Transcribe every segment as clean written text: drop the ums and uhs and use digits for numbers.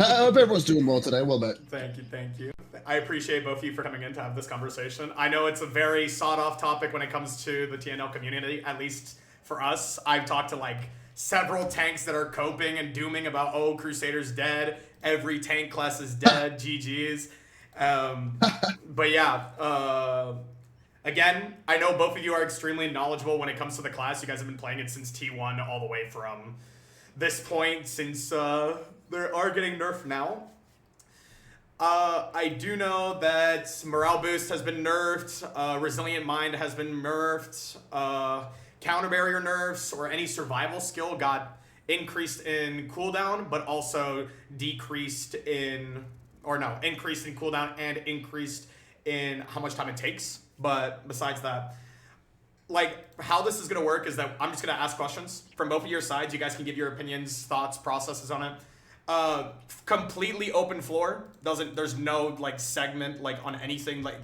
I hope everyone's doing well today. Well, bet. Thank you, thank you. I appreciate both of you for coming in to have this conversation. I know it's a very sought-off topic when it comes to the TNL community, at least for us. I've talked to like several tanks that are coping and dooming about, oh, Crusader's dead, every tank class is dead, GG's. But yeah, again, I know both of you are extremely knowledgeable when it comes to the class. You guys have been playing it since T1 all the way from this point, since they are getting nerfed now. I do know that Morale Boost has been nerfed, Resilient Mind has been nerfed, Counter Barrier nerfs or any survival skill got increased in cooldown, but also decreased in, or no, increased in cooldown and increased in how much time it takes. But besides that, like, how this is going to work is that I'm just going to ask questions from both of your sides. You guys can give your opinions, thoughts, processes on it. Completely open floor. There's no, like, segment, like, on anything. Like,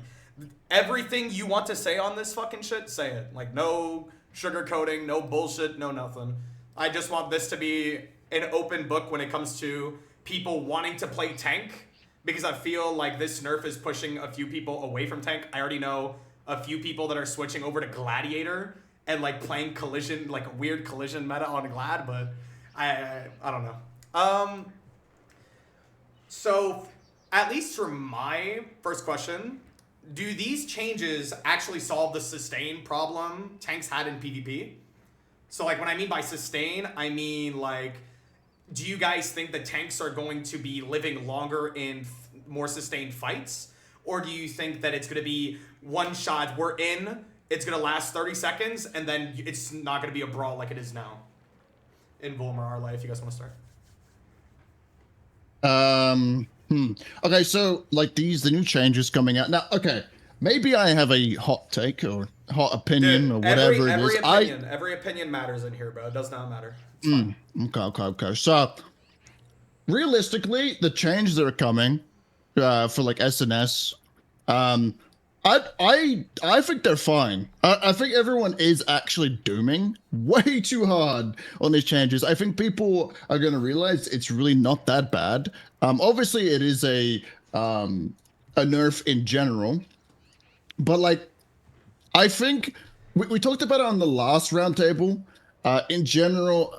everything you want to say on this fucking shit, say it. Like, no sugarcoating, no bullshit, no nothing. I just want this to be an open book when it comes to people wanting to play tank, because I feel like this nerf is pushing a few people away from tank. I already know a few people that are switching over to Gladiator and like playing collision, like a weird collision meta on Glad, but I don't know. So at least for my first question, do these changes actually solve the sustain problem tanks had in PvP? So like when I mean by sustain, I mean like, do you guys think that tanks are going to be living longer in more sustained fights? Or do you think that it's going to be one shot, we're in, it's going to last 30 seconds, and then it's not going to be a brawl like it is now? Invulnerable, Arelite, if you guys want to start. Okay, so like the new changes coming out now. Okay, maybe I have a hot take or hot opinion. Dude, or whatever it is. Every opinion matters in here, bro. It does not matter. Okay. So realistically, the changes that are coming for like SNS, I think they're fine. I think everyone is actually dooming way too hard on these changes. I think people are going to realize it's really not that bad. Obviously, it is a nerf in general, but like I think we talked about it on the last roundtable. In general,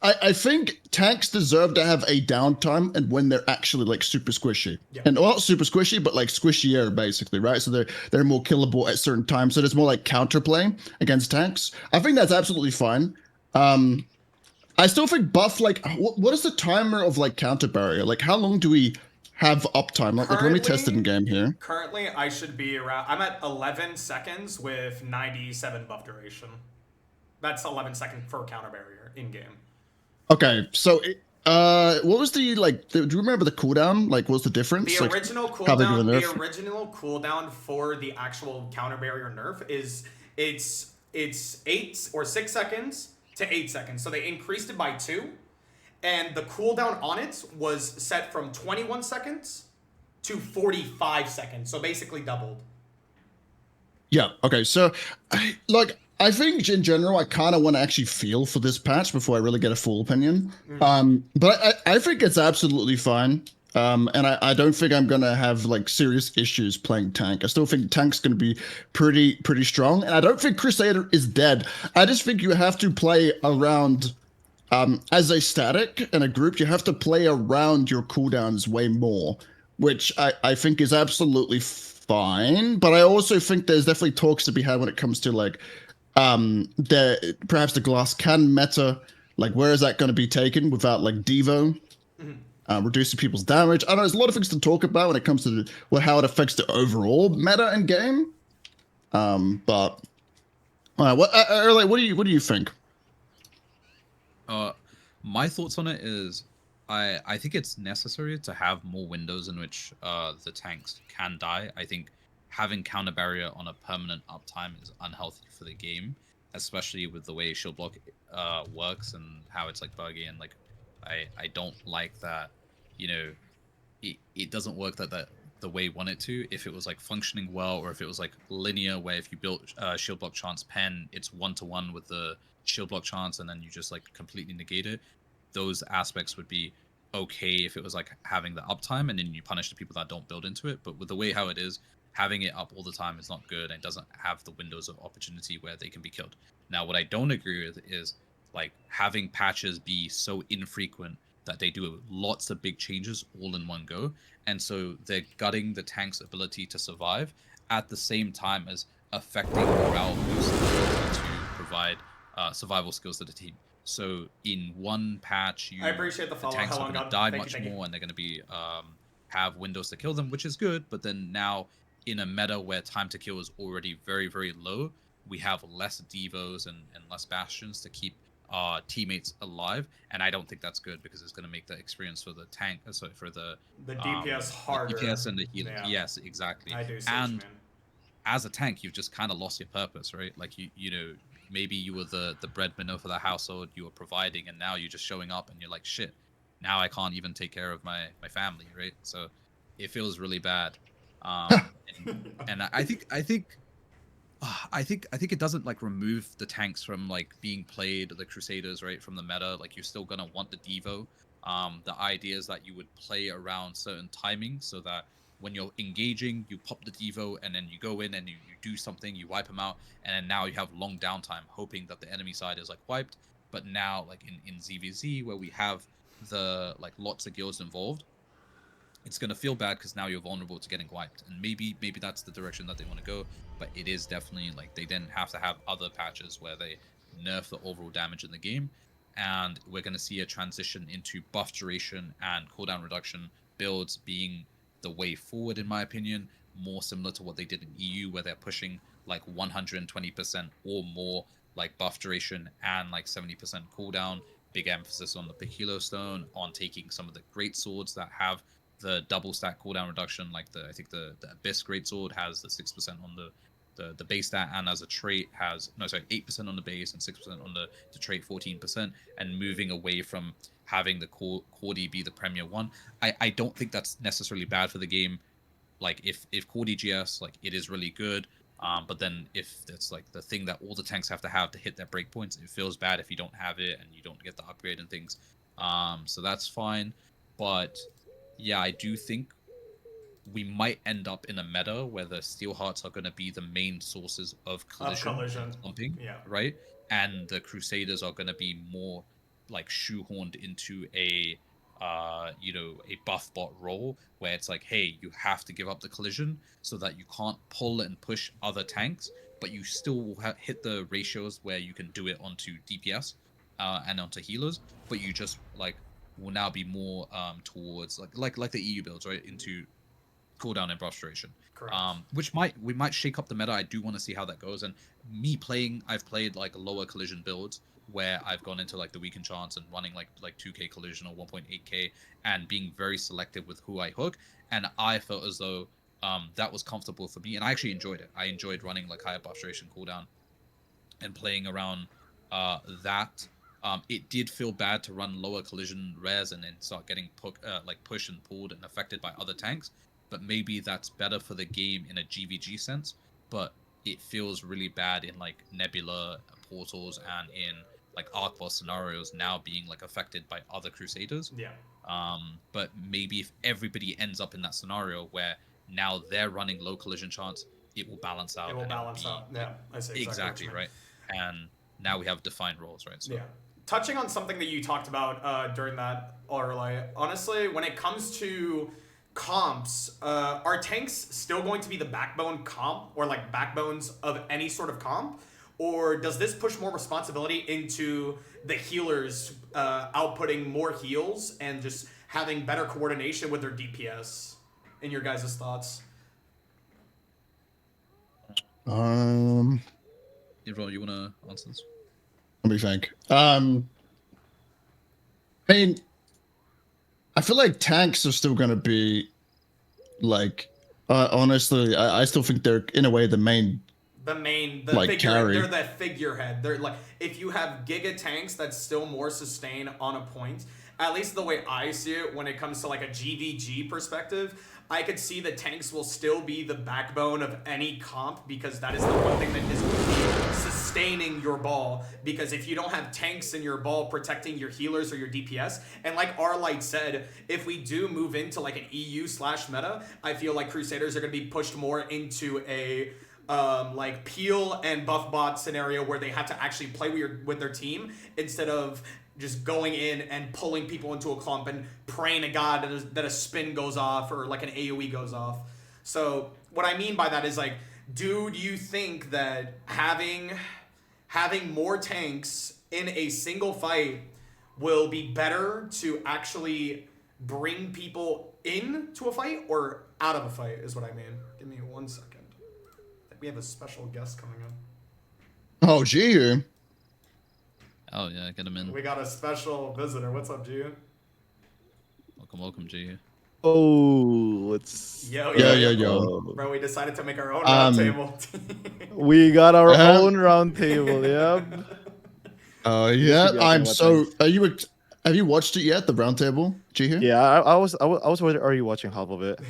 I think tanks deserve to have a downtime and when they're actually like super squishy. Yeah. And not super squishy, but like squishier basically, right? So they're more killable at certain times. So there's more like counterplay against tanks. I think that's absolutely fine. I still think buff, like what is the timer of like counter barrier? Like how long do we have uptime? Like let me test it in game here. Currently I should be around, I'm at 11 seconds with 97 buff duration. That's 11 seconds for counter barrier in game. Okay, so what was the like? Do you remember the cooldown? Like, what's the difference? The original cooldown. The original cooldown for the actual counter barrier nerf is it's 8 or 6 seconds to 8 seconds. So they increased it by 2, and the cooldown on it was set from 21 seconds to 45 seconds. So basically doubled. Yeah. Okay. So, I think in general, I kind of want to actually feel for this patch before I really get a full opinion. But I think it's absolutely fine. And I don't think I'm going to have like serious issues playing tank. I still think tank's going to be pretty strong. And I don't think Crusader is dead. I just think you have to play around, as a static in a group, you have to play around your cooldowns way more, which I think is absolutely fine. But I also think there's definitely talks to be had when it comes to like, perhaps the glass can meta, like where is that going to be taken without like Devo, reducing people's damage? I don't know, there's a lot of things to talk about when it comes to how it affects the overall meta in game. But what do you think? My thoughts on it is I think it's necessary to have more windows in which the tanks can die. I think having counter barrier on a permanent uptime is unhealthy for the game, especially with the way shield block works and how it's like buggy, and like I don't like that, you know, it doesn't work that the way you want it to. If it was like functioning well, or if it was like linear, where if you built shield block chance pen, it's 1-to-1 with the shield block chance, and then you just like completely negate it. Those aspects would be okay if it was like having the uptime and then you punish the people that don't build into it. But with the way how it is, having it up all the time is not good, and it doesn't have the windows of opportunity where they can be killed. Now, what I don't agree with is like having patches be so infrequent that they do lots of big changes all in one go, and so they're gutting the tank's ability to survive at the same time as affecting morale boosts to provide survival skills to the team. So in one patch, I appreciate the the follow. tanks How are long going to gone? die Thank you, much thank you. more, and they're going to be have windows to kill them, which is good. But then now in a meta where time to kill is already very very low, we have less devos and less bastions to keep teammates alive, and I don't think that's good because it's going to make the experience for the tank, sorry, for The DPS harder. the DPS and the healers. Yeah. Yes, exactly. I do see what you And mean. as a tank, you've just kind of lost your purpose, right? Like you know, maybe you were the breadwinner for the household, you were providing, and now you're just showing up, and you're like, shit, now I can't even take care of my family, right? So it feels really bad. And I think it doesn't like remove the tanks from like being played, the Crusaders, right, from the meta. Like you're still gonna want the Devo. The idea is that you would play around certain timings so that when you're engaging, you pop the Devo and then you go in and you do something, you wipe them out, and then now you have long downtime, hoping that the enemy side is like wiped. But now, like in ZVZ, where we have the like lots of guilds involved, it's going to feel bad because now you're vulnerable to getting wiped, and maybe that's the direction that they want to go. But it is definitely like they then have to have other patches where they nerf the overall damage in the game, and we're going to see a transition into buff duration and cooldown reduction builds being the way forward, in my opinion, more similar to what they did in EU, where they're pushing like 120% or more like buff duration and like 70% cooldown. Big emphasis on the Pahilo Stone, on taking some of the great swords that have the double stack cooldown reduction, like I think the Abyss Greatsword has the 6% on the base stat, and as a trait has 8% on the base and 6% on the trait, 14%, and moving away from having the Cordy be the premier one. I don't think that's necessarily bad for the game. Like if Cordy GS, like it is really good. But then if it's like the thing that all the tanks have to hit their breakpoints, it feels bad if you don't have it and you don't get the upgrade and things. So that's fine. But yeah, I do think we might end up in a meta where the Steel Hearts are going to be the main sources of collision, and clumping, Yeah. right? And the Crusaders are going to be more like shoehorned into a a buff bot role where it's like, hey, you have to give up the collision so that you can't pull and push other tanks, but you still will hit the ratios where you can do it onto DPS and onto healers, but you just like will now be more towards like the EU builds, right, into cooldown and buff duration. Correct. Which we might shake up the meta. I do want to see how that goes. And I've played like lower collision builds where I've gone into like the weakened chance and running like 2k collision or 1.8k and being very selective with who I hook. And I felt as though that was comfortable for me, and I actually enjoyed it. I enjoyed running like higher buff duration cooldown and playing around that. It did feel bad to run lower collision rares and then start getting pushed and pulled and affected by other tanks. But maybe that's better for the game in a GVG sense. But it feels really bad in like Nebula portals and in like Arc Boss scenarios now being like affected by other Crusaders. Yeah. But maybe if everybody ends up in that scenario where now they're running low collision chance, it will balance out. It will balance out. Yeah, I see exactly right. And now we have defined roles, right? So yeah. Touching on something that you talked about during that Arelite, honestly, when it comes to comps, are tanks still going to be the backbone comp or like backbones of any sort of comp? Or does this push more responsibility into the healers outputting more heals and just having better coordination with their DPS? In your guys' thoughts? Everyone, you want to answer this? Let me think. I mean, I feel like tanks are still going to be like, honestly, I still think they're in a way the main like figurehead. carry. They're the figurehead. They're like, if you have giga tanks, that's still more sustain on a point, at least the way I see it, when it comes to like a GVG perspective, I could see that tanks will still be the backbone of any comp, because that is the one thing that is sustaining your ball. Because if you don't have tanks in your ball protecting your healers or your DPS, and like Arelite said, if we do move into like an EU/meta, I feel like Crusaders are going to be pushed more into a like peel and buff bot scenario where they have to actually play with their team instead of just going in and pulling people into a clump and praying to God that a spin goes off or like an AoE goes off. So what I mean by that is like, do you think that having more tanks in a single fight will be better to actually bring people into a fight or out of a fight is what I mean. Give me 1 second. I think we have a special guest coming in. Oh, Jehoo. Oh yeah, get him in. We got a special visitor. What's up, Jehoo? Welcome, Jehoo. Oh, it's Yo. Bro, we decided to make our own round table. we got our own round table. Yep. Yeah. I'm so. Have you watched it yet? The round table, Jehoo? Yeah, I was already watching half of it.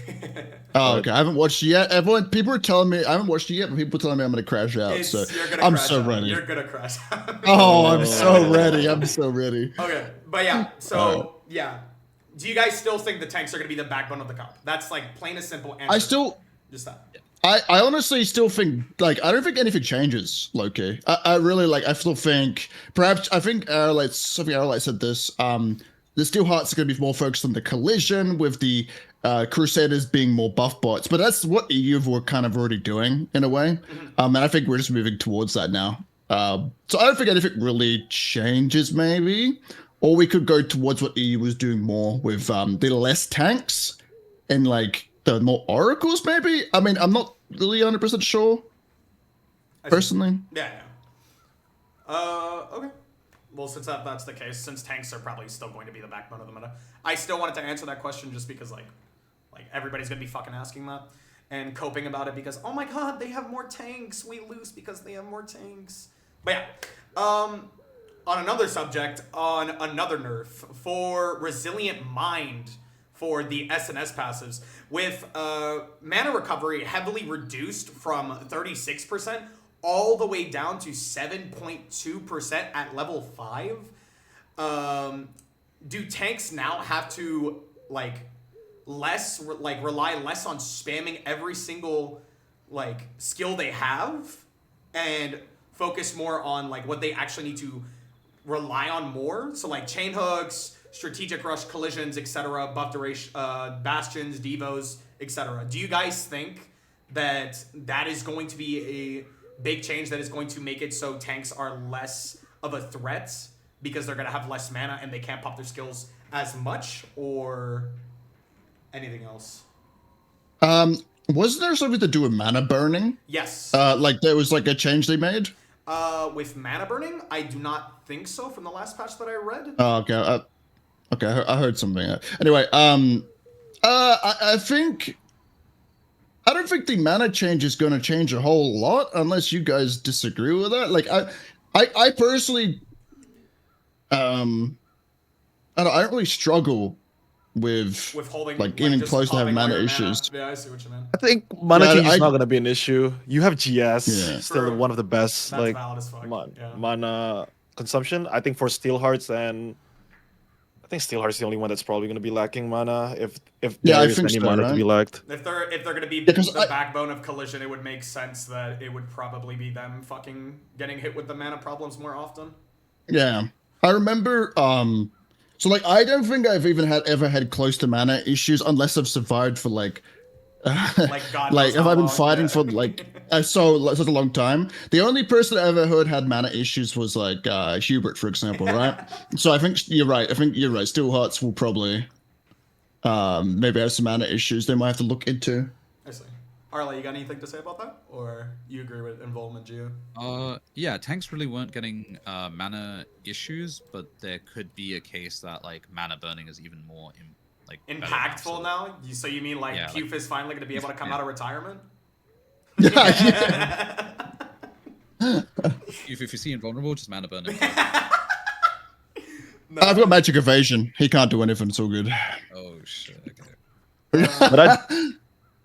Oh, okay. I haven't watched it yet. People are telling me I haven't watched it yet, but people are telling me I'm gonna crash out. I'm so ready. You're gonna crash out. Oh, I'm so ready. I'm so ready. Okay, but yeah. So yeah, do you guys still think the tanks are gonna be the backbone of the comp? That's like plain and simple answer. Just that. I honestly still think, like, I don't think anything changes, low-key. I really, like, I still think, I think Arelite said this, the Steel Hearts are going to be more focused on the collision, with the Crusaders being more buff bots, but that's what EU were kind of already doing, in a way, and I think we're just moving towards that now. So I don't think anything really changes, maybe, or we could go towards what EU was doing more with the less tanks, and, like, the more oracles, maybe? I mean, I'm not really 100% sure, personally. Yeah. Okay. Well, since that's the case, since tanks are probably still going to be the backbone of the meta, I still wanted to answer that question just because, like everybody's going to be fucking asking that and coping about it because, oh my god, they have more tanks. We lose because they have more tanks. But yeah. On another subject, on another nerf, for Resilient Mind, for the SNS passives, with mana recovery heavily reduced from 36% all the way down to 7.2% at level 5. Do tanks now have to rely less on spamming every single skill they have and focus more on what they actually need to rely on more? So chain hooks, strategic rush, collisions, etc., buff duration, bastions, devos, etc. Do you guys think that is going to be a big change that is going to make it so tanks are less of a threat because they're going to have less mana and they can't pop their skills as much, or anything else? Wasn't there something to do with mana burning? Yes. There was a change they made? With mana burning, I do not think so from the last patch that I read. Oh, okay. Okay, I heard something. Anyway, I don't think the mana change is going to change a whole lot unless you guys disagree with that. I personally, I don't really struggle with holding, getting close to having mana issues. Yeah, I see what you mean. I think mana change is not going to be an issue. You have GS, still True. one of the best. That's valid as fuck. Mana consumption. I think for Steel Hearts I think Steel Hearts is the only one that's probably going to be lacking mana if there is any mana to be lacked. If they're going to be the backbone of Collision, it would make sense that it would probably be them fucking getting hit with the mana problems more often. Yeah, I remember. I don't think I've even ever had close to mana issues unless I've survived for if I've been fighting for such a long time. The only person I ever heard had mana issues was Hubert, for example, right? So I think you're right. Steel Hearts will probably maybe have some mana issues they might have to look into. I see. Arla, you got anything to say about that, or you agree with involvement, Jehoo? Yeah, tanks really weren't getting mana issues, but there could be a case that mana burning is even more impactful now? So you mean Puf is finally going to be able to come out of retirement? Yeah. If you see Invulnerable, just mana burning. No. I've got magic evasion. He can't do anything. It's all good. Oh shit. Okay.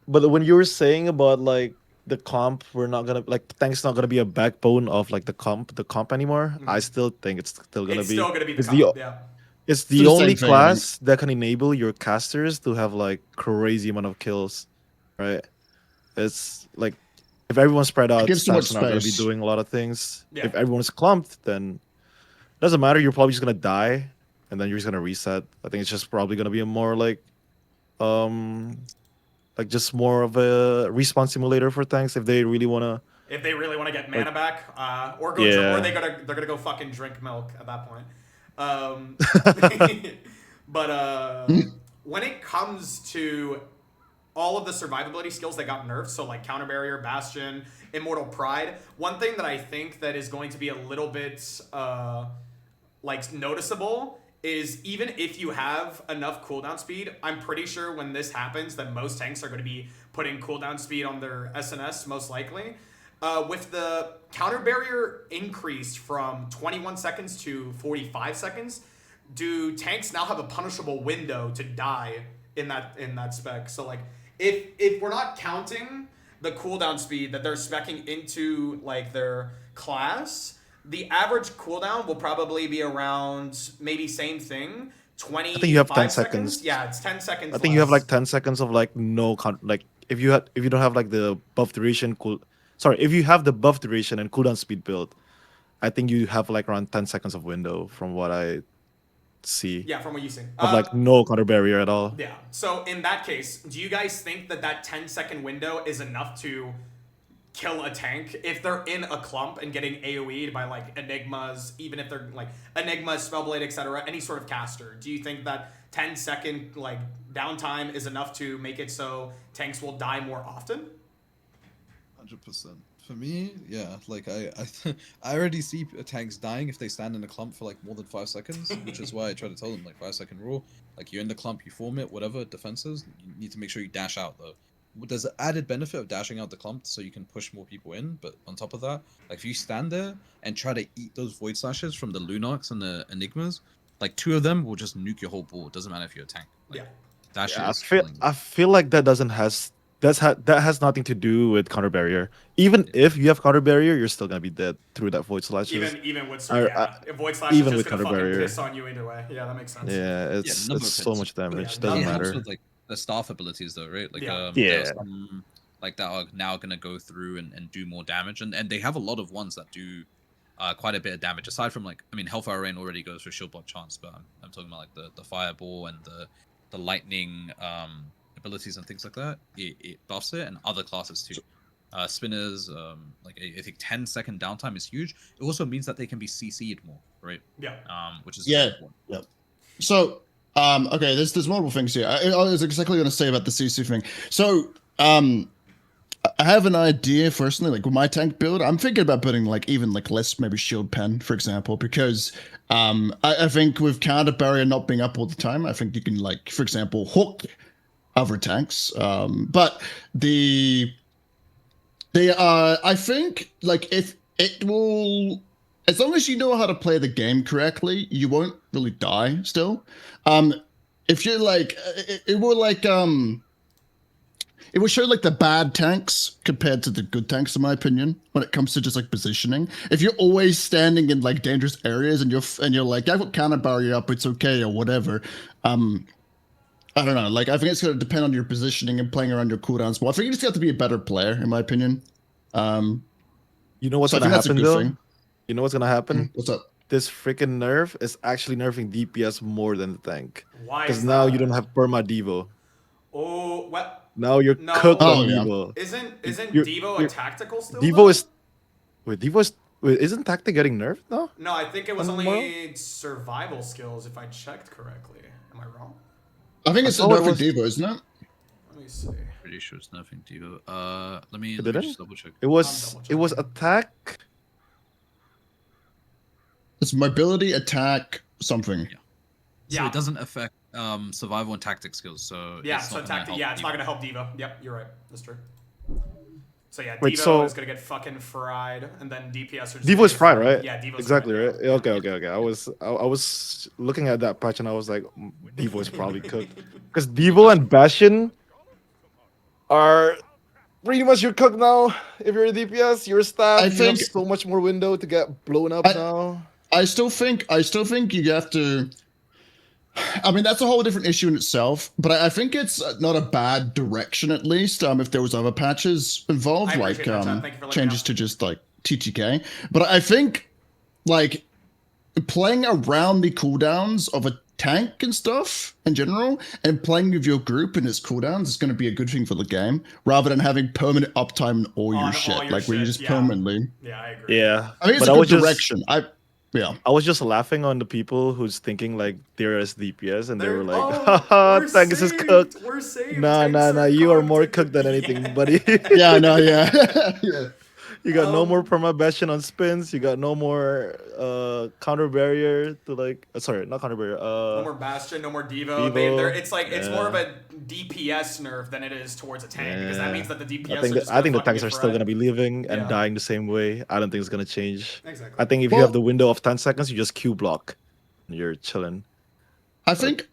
But when you were saying about like the comp, we're not gonna like tank's not gonna be a backbone of like the comp anymore. I still think it's still gonna It's be. still gonna be the It's comp, yeah. it's the the same only thing, I think. class that can enable your casters to have like crazy amount of kills, right? It's like if everyone's spread out, gives too much stats are not gonna be space. doing a lot of things. Yeah. If everyone's clumped, then doesn't matter. You're probably just gonna die, and then you're just gonna reset. I think it's just probably gonna be a more like just more of a respawn simulator for tanks if they really wanna. If they really want to get mana back, or go, Yeah. or they're gonna go fucking drink milk at that point. But when it comes to all of the survivability skills that got nerfed, so like Counter Barrier, Bastion, Immortal Pride, one thing that I think that is going to be a little bit like noticeable is even if you have enough cooldown speed, I'm pretty sure when this happens that most tanks are going to be putting cooldown speed on their SNS most likely. With the Counter Barrier increased from 21 seconds to 45 seconds, do tanks now have a punishable window to die in that spec? So like if we're not counting the cooldown speed that they're speccing into like their class, the average cooldown will probably be around maybe same thing, 20. I think you have 10 seconds. Yeah, it's 10 seconds. I think you have like less. 10 seconds of like like if you don't have like the buff duration if you have the buff duration and cooldown speed build, I think you have like around 10 seconds of window from what I see. Yeah, from what you see. Of like no counter barrier at all. Yeah. So in that case, do you guys think that 10-second window is enough to kill a tank if they're in a clump and getting AoE'd by like Enigmas, even if they're like Enigmas, Spellblade, etc., any sort of caster? Do you think that 10-second like downtime is enough to make it so tanks will die more often? 100%. For me, yeah, like I I already see tanks dying if they stand in a clump for like more than 5 seconds, which is why I try to tell them like 5-second rule. Like you're in the clump, you form it, whatever defenses. You need to make sure you dash out though. There's an added benefit of dashing out the clump so you can push more people in, but on top of that, like if you stand there and try to eat those void slashes from the Lunarks and the Enigmas, like 2 of them will just nuke your whole board. Doesn't matter if you're a tank. Like, Yeah. that shit Yeah, is killing you. I feel like that has nothing to do with counter barrier. Even if you have counter barrier, you're still gonna be dead through that void slashes. Even with if void slash even is with just gonna counter fucking barrier. piss on you either way. Yeah, that makes sense. Yeah, it's number so hits. much damage. Yeah, Doesn't It helps matter. with like the staff abilities though, right? Like Yeah. there are Yeah. some like that are now gonna go through and do more damage, and they have a lot of ones that do quite a bit of damage. Aside from like, I mean, Hellfire Rain already goes for shield block chance, but I'm talking about like the fireball and the lightning abilities and things like that. It buffs it, and other classes too. Spinners, like I think 10-second downtime is huge. It also means that they can be CC'd more, right? Yeah. Which is Yeah. very important. So, okay, there's multiple things here. I was exactly going to say about the CC thing. So, I have an idea personally, like with my tank build, I'm thinking about putting like even like less maybe shield pen, for example, because I think with counter barrier not being up all the time, I think you can like, for example, hook other tanks. But I think like if it will, as long as you know how to play the game correctly, you won't really die still. If you're like, it will like, it will show like the bad tanks compared to the good tanks, in my opinion, when it comes to just like positioning. If you're always standing in like dangerous areas and you're like, I've got counter barrier up, it's okay or whatever. I don't know. Like I think it's gonna depend on your positioning and playing around your cooldowns. Well, I think you just have to be a better player, in my opinion. You know what's So I gonna think that's a happen good though? thing. You know what's gonna happen? What's up? This freaking nerf is actually nerfing DPS more than the tank. Why? Because Is now that? you don't have perma Devo. Oh, what? Now you're No. cooked Oh, on yeah. Devo. Isn't You're- Devo a you're- tactical still? Devo though? is isn't tactic getting nerfed now? No, I think it was On only survival skills if I checked correctly. Am I wrong? I think it's a thought it nerfing was- Devo, isn't it? Let me see. Pretty sure it's nothing, Devo. Let me didn't? just double check. It was double attack. It's mobility, attack, something. So Yeah. it doesn't affect survival and tactic skills. So Yeah, it's so not gonna tactic. help Yeah, it's not Devo. gonna help Devo. Yep, you're right. That's true. So yeah, Wait, Devo so- is gonna get fucking fried, and then DPS are just Devo gonna is get fried, right? Yeah, Devo's exactly, fried, right? Yeah, okay. I was looking at that patch and I was like, Devo is probably cooked because Devo and Bastion are pretty much you're cooked now. If you're a DPS, you're a staff. I You have think so much more window to get blown up I, now. I still think you have to. I mean, that's a whole different issue in itself, but I think it's not a bad direction at least. If there was other patches involved, I like appreciate that, chat. Thank you for letting me changes know. to just like TTK, but I think like playing around the cooldowns of a tank and stuff in general, and playing with your group and its cooldowns is going to be a good thing for the game, rather than having permanent uptime in all On your all shit, your like where you shit, just yeah. permanently. Yeah, I agree. Yeah, I mean, it's but a I good was just direction. Yeah. I was just laughing on the people who's thinking like they're as DPS and they were like, oh, haha, we're Tangus is saved. cooked. We're saved. Nah, Tanks are you are cooked. more cooked than anything, buddy. Yeah, no, yeah. Yeah. You got no more perma bastion on spins. You got no more counter barrier to like. Sorry, not counter barrier. No more Bastion, no more Devo. Devo, It's like it's more of a DPS nerf than it is towards a tank because that means that the DPS I think are just I think the fucking tanks get are still fried. gonna be living and Yeah. dying the same way. I don't think it's gonna change. Exactly. I think if you Well- have the window of 10 seconds, you just Q block. And you're chilling. I think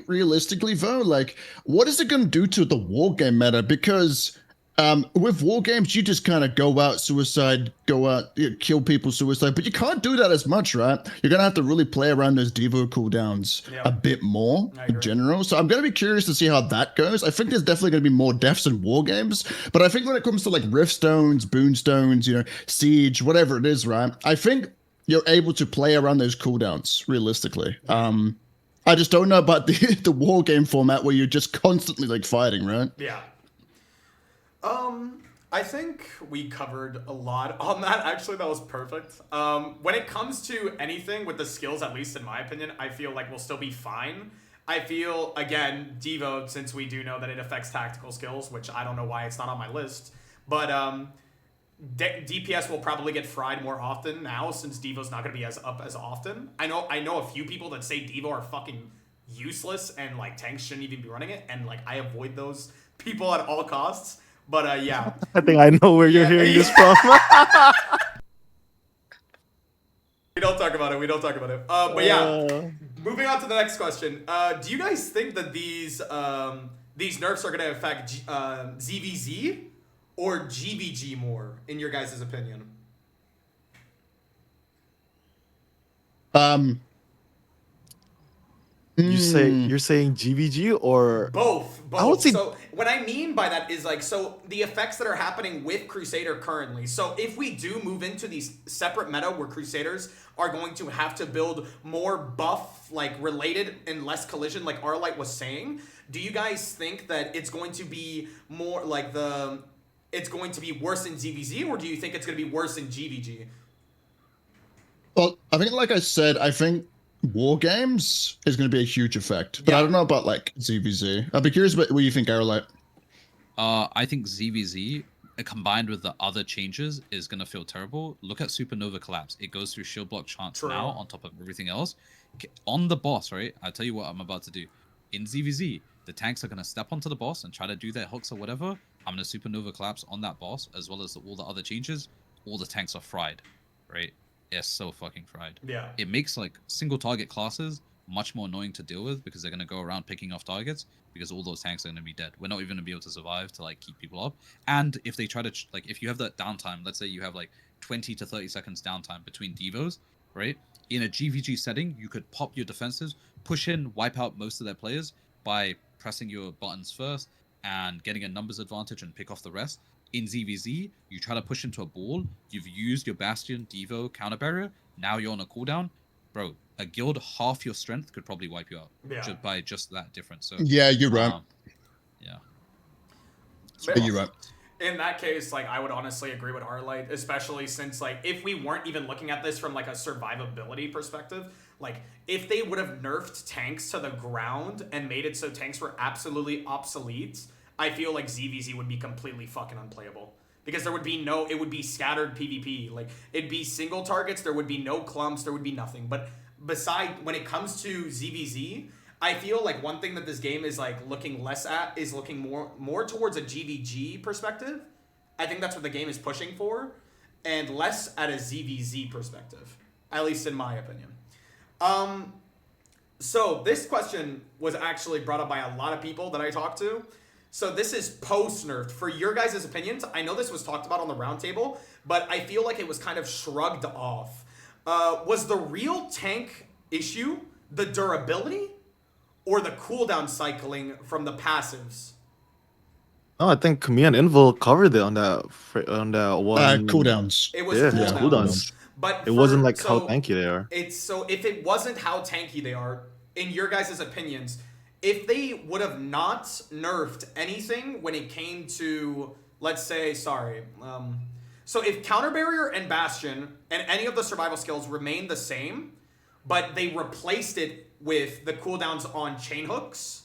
realistically though, like, what is it going to do to the war game meta? Because with war games, you just kind of go out, suicide, kill people, suicide, but you can't do that as much, right? You're going to have to really play around those Devo cooldowns a bit more I in agree. general. So I'm going to be curious to see how that goes. I think there's definitely going to be more deaths in war games, but I think when it comes to like Riftstones, Boonstones, Siege, whatever it is, right? I think you're able to play around those cooldowns realistically. I just don't know about the war game format where you're just constantly like fighting, right? Yeah. I think we covered a lot on that. Actually, that was perfect. When it comes to anything with the skills, at least in my opinion, I feel like we'll still be fine. I feel, again, Devo, since we do know that it affects tactical skills, which I don't know why it's not on my list, but DPS will probably get fried more often now since Devo's not going to be as up as often. I know a few people that say Devo are fucking useless and like tanks shouldn't even be running it, and like I avoid those people at all costs. But yeah. I think I know where you're hearing this from. We don't talk about it. But yeah, moving on to the next question. Do you guys think that these nerfs are going to affect ZVZ or GVG more, in your guys' opinion? You're saying GVG or Both. I would say- So what I mean by that is like, so the effects that are happening with Crusader currently. So if we do move into these separate meta where Crusaders are going to have to build more buff, like related and less collision, like Arelite was saying, do you guys think that it's going to be more like it's going to be worse in ZVZ, or do you think it's going to be worse in GVG? Well, I think, like I said, I think war games is going to be a huge effect, but I Yeah. don't know about like ZVZ. I'd be curious about what you think, Arelite. I think ZVZ combined with the other changes is gonna feel terrible. Look at Supernova Collapse. It goes through shield block chance True. now on top of everything else. On the boss, right? I'll tell you what I'm about to do. In ZVZ, the tanks are gonna step onto the boss and try to do their hooks or whatever. I'm gonna Supernova Collapse on that boss as well as all the other changes. All the tanks are fried, right? They're so fucking fried. Yeah. It makes like single target classes much more annoying to deal with because they're going to go around picking off targets because all those tanks are going to be dead. We're not even going to be able to survive to like keep people up. And if they try to like, if you have that downtime, let's say you have like 20 to 30 seconds downtime between devos, right? In a GVG setting, you could pop your defenses, push in, wipe out most of their players by pressing your buttons first and getting a numbers advantage and pick off the rest. In ZVZ, you try to push into a ball, you've used your Bastion, Devo, counter barrier, now you're on a cooldown. Bro, a guild half your strength could probably wipe you out by just that difference. So Yeah, you're right. Yeah. You're right. In that case, like, I would honestly agree with Arelite, especially since, like, if we weren't even looking at this from, like, a survivability perspective, like, if they would have nerfed tanks to the ground and made it so tanks were absolutely obsolete, I feel like ZVZ would be completely fucking unplayable. Because there would be it would be scattered PvP. Like, it'd be single targets, there would be no clumps, there would be nothing. But when it comes to ZVZ, I feel like one thing that this game is like looking less at is looking more towards a GVG perspective. I think that's what the game is pushing for, and less at a ZVZ perspective, at least in my opinion. So this question was actually brought up by a lot of people that I talked to. So this is post-nerf. For your guys' opinions, I know this was talked about on the roundtable, but I feel like it was kind of shrugged off. Was the real tank issue the durability or the cooldown cycling from the passives? No, I think me and Invul covered it on that one. Cooldowns. It was Yeah, cooldowns. cooldowns. But It wasn't like so how tanky they are. It's so if it wasn't how tanky they are, in your guys' opinions, if they would have not nerfed anything when it came to, let's say, so if Counter Barrier and Bastion and any of the survival skills remained the same, but they replaced it with the cooldowns on chain hooks,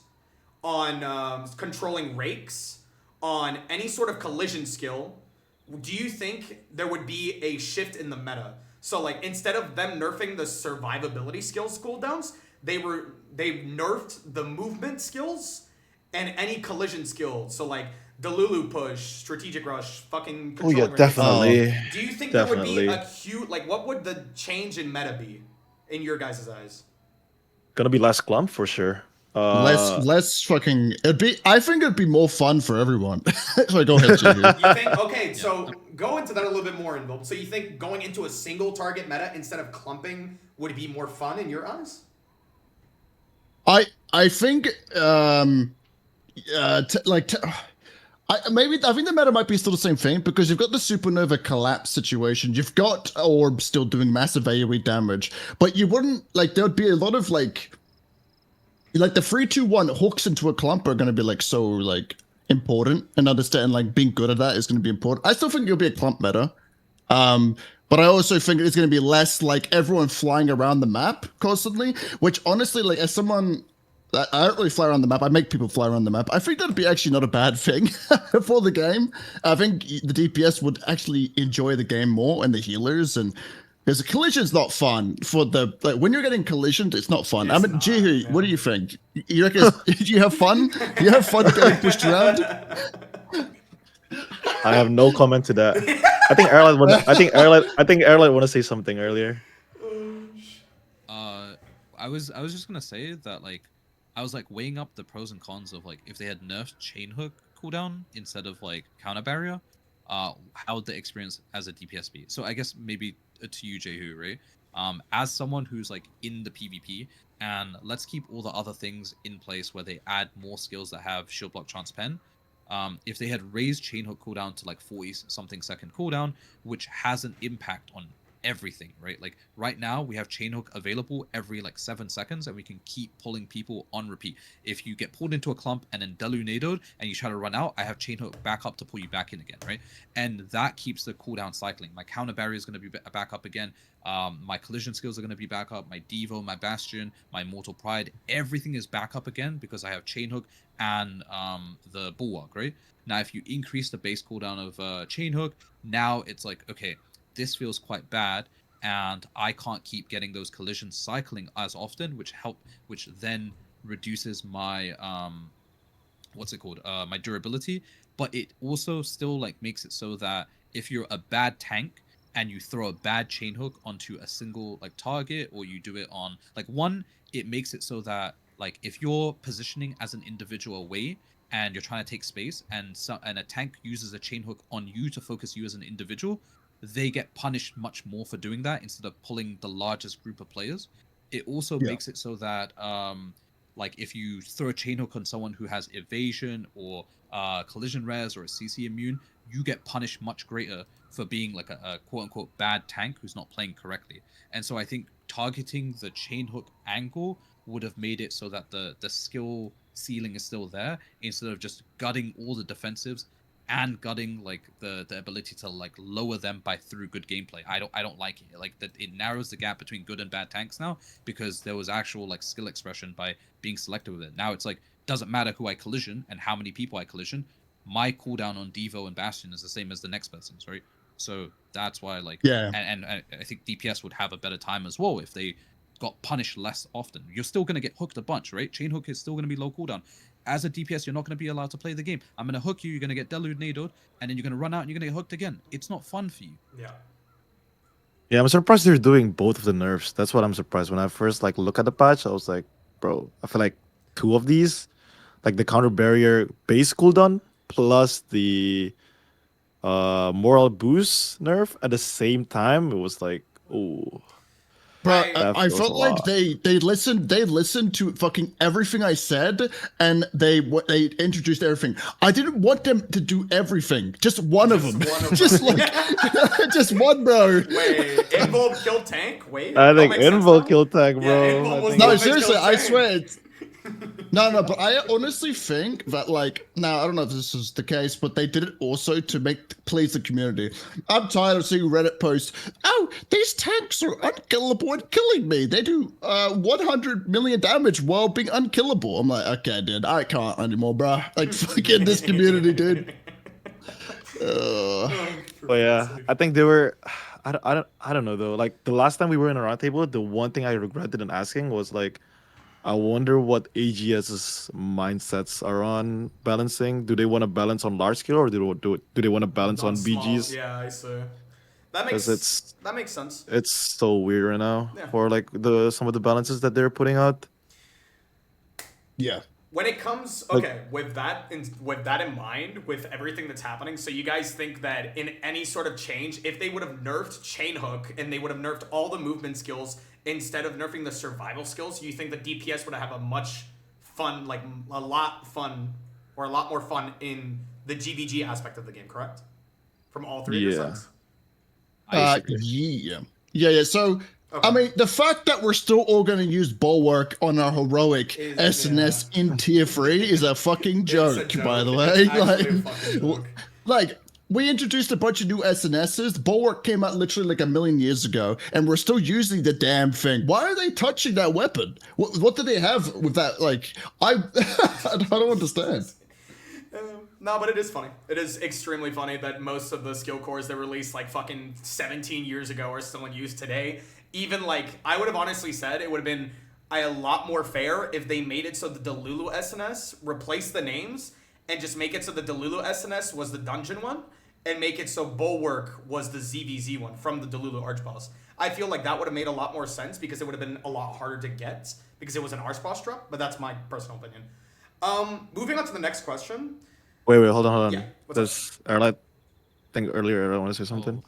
on controlling rakes, on any sort of collision skill, do you think there would be a shift in the meta? So like instead of them nerfing the survivability skills cooldowns, they nerfed the movement skills and any collision skills. So like Delulu push, strategic rush, fucking Oh yeah, controlling rakes. definitely. Do you think there would be Definitely. a huge, like what would the change in meta be in your guys' eyes? Gonna be less clump for sure. Less fucking. I think it'd be more fun for everyone. So go ahead, Jehoo. You think, okay, so go into that a little bit more, Invul. So you think going into a single target meta instead of clumping would be more fun in your eyes? I think I think the meta might be still the same thing because you've got the supernova collapse situation. You've got Orb still doing massive AoE damage, but you wouldn't like there would be a lot of like the 3-2-1 hooks into a clump are going to be like so like important, and understand like being good at that is going to be important. I still think it'll be a clump meta. But I also think it's going to be less like everyone flying around the map constantly, which honestly, like as someone, I don't really fly around the map. I make people fly around the map. I think that'd be actually not a bad thing for the game. I think the DPS would actually enjoy the game more, and the healers, and because collision's not fun for the like when you're getting collisioned, it's not fun. It's I mean, not, Jehoo, what do yeah. you think? You reckon do you have fun? Do you have fun getting pushed around? I have no comment to that. I think Arelite want to say something earlier. I was just gonna say that like I was like weighing up the pros and cons of like if they had nerfed chain hook cooldown instead of like counter barrier, how would the experience as a DPS be? So I guess maybe to you, Jehoo, right? As someone who's like in the PvP, and let's keep all the other things in place where they add more skills that have shield block transpen. If they had raised chain hook cooldown to like 40 something second cooldown, which has an impact on everything, right? Like right now we have chain hook available every like 7 seconds, and we can keep pulling people on repeat. If you get pulled into a clump and then delunadoed and you try to run out, I have chain hook back up to pull you back in again, right? And that keeps the cooldown cycling. My counter barrier is going to be back up again. My collision skills are going to be back up. My Devo, my Bastion, my Mortal Pride, everything is back up again because I have chain hook and the Bulwark, right? Now if you increase the base cooldown of chain hook, now it's like, okay, this feels quite bad, and I can't keep getting those collisions cycling as often, which then reduces my my durability. But it also still like makes it so that if you're a bad tank and you throw a bad chain hook onto a single like target, or you do it on like one, it makes it so that like if you're positioning as an individual away and you're trying to take space, and a tank uses a chain hook on you to focus you as an individual, they get punished much more for doing that instead of pulling the largest group of players. It also makes it so that like if you throw a chain hook on someone who has evasion or collision res or a CC immune, you get punished much greater for being like a quote unquote bad tank who's not playing correctly. And so I think targeting the chain hook angle would have made it so that the skill ceiling is still there, instead of just gutting all the defensives and gutting like the ability to like lower them by through good gameplay. I don't like it. Like that it narrows the gap between good and bad tanks now, because there was actual like skill expression by being selective with it. Now it's like doesn't matter who I collision and how many people I collision, my cooldown on Devo and Bastion is the same as the next person's, right? So that's why like and I think DPS would have a better time as well if they got punished less often. You're still going to get hooked a bunch, right? Chain hook is still going to be low cooldown. as a DPS, you're not going to be allowed to play the game. I'm going to hook you. You're going to get delude nadoed, and then you're going to run out and you're going to get hooked again. It's not fun for you. Yeah. Yeah, I'm surprised they're doing both of the nerfs. That's what I'm surprised. When I first like look at the patch, I was like, bro, I feel like two of these, like the counter barrier base cooldown plus the moral boost nerf at the same time, it was like, oh, Bro, that I feels felt a like lot. they listened to fucking everything I said, and they introduced everything. I didn't want them to do everything, just one of Just them, one of just them. like just one, bro. Wait, Invul killed tank? Wait, I that think makes sense Invul now? kill tag, Yeah, bro. Invul I was think the No, one that seriously, killed I tank. swear. No, but I honestly think that, like, now I don't know if this is the case, but they did it also to please the community. I'm tired of seeing Reddit posts. Oh, these tanks are unkillable and killing me. They do 100 million damage while being unkillable. I'm like, okay, dude, I can't anymore, bro. Like, fucking this community, dude. But yeah, I think they were. I don't know though. Like the last time we were in a roundtable, the one thing I regretted in asking was like, I wonder what AGS's mindsets are on balancing. Do they want to balance on large scale or do they want to balance On on small, BGs? yeah, I see. That Because makes that makes sense. it's so weird right now Yeah. for like the some of the balances that they're putting out. Yeah. When it comes, Like- okay, with that in mind, with everything that's happening, so you guys think that in any sort of change, if they would have nerfed Chain Hook and they would have nerfed all the movement skills instead of nerfing the survival skills, you think the DPS would have a much fun, like a lot more fun in the GVG aspect of the game, correct? From all three of your Yeah. sides? I disagree. Yeah. So, Okay. I mean, the fact that we're still all going to use Bulwark on our heroic Is- SNS in tier 3 is a fucking It's a joke, by the joke. way. It's actually a fucking joke. like, we introduced a bunch of new SNSs. Bulwark came out literally like a million years ago, and we're still using the damn thing. Why are they touching that weapon? What do they have with that? Like, I don't understand. No, but it is funny. It is extremely funny that most of the skill cores they released like fucking 17 years ago are still in use today. Even like, I would have honestly said it would have been a lot more fair if they made it so the Delulu SNS replace the names and just make it so the Delulu SNS was the dungeon one and make it so Bulwark was the ZVZ one from the Delulu Archboss. I feel like that would have made a lot more sense because it would have been a lot harder to get because it was an Archboss drop, but that's my personal opinion. Moving on to the next question. Wait, hold on. Yeah, what's There's Arelite. I think earlier I want to say something.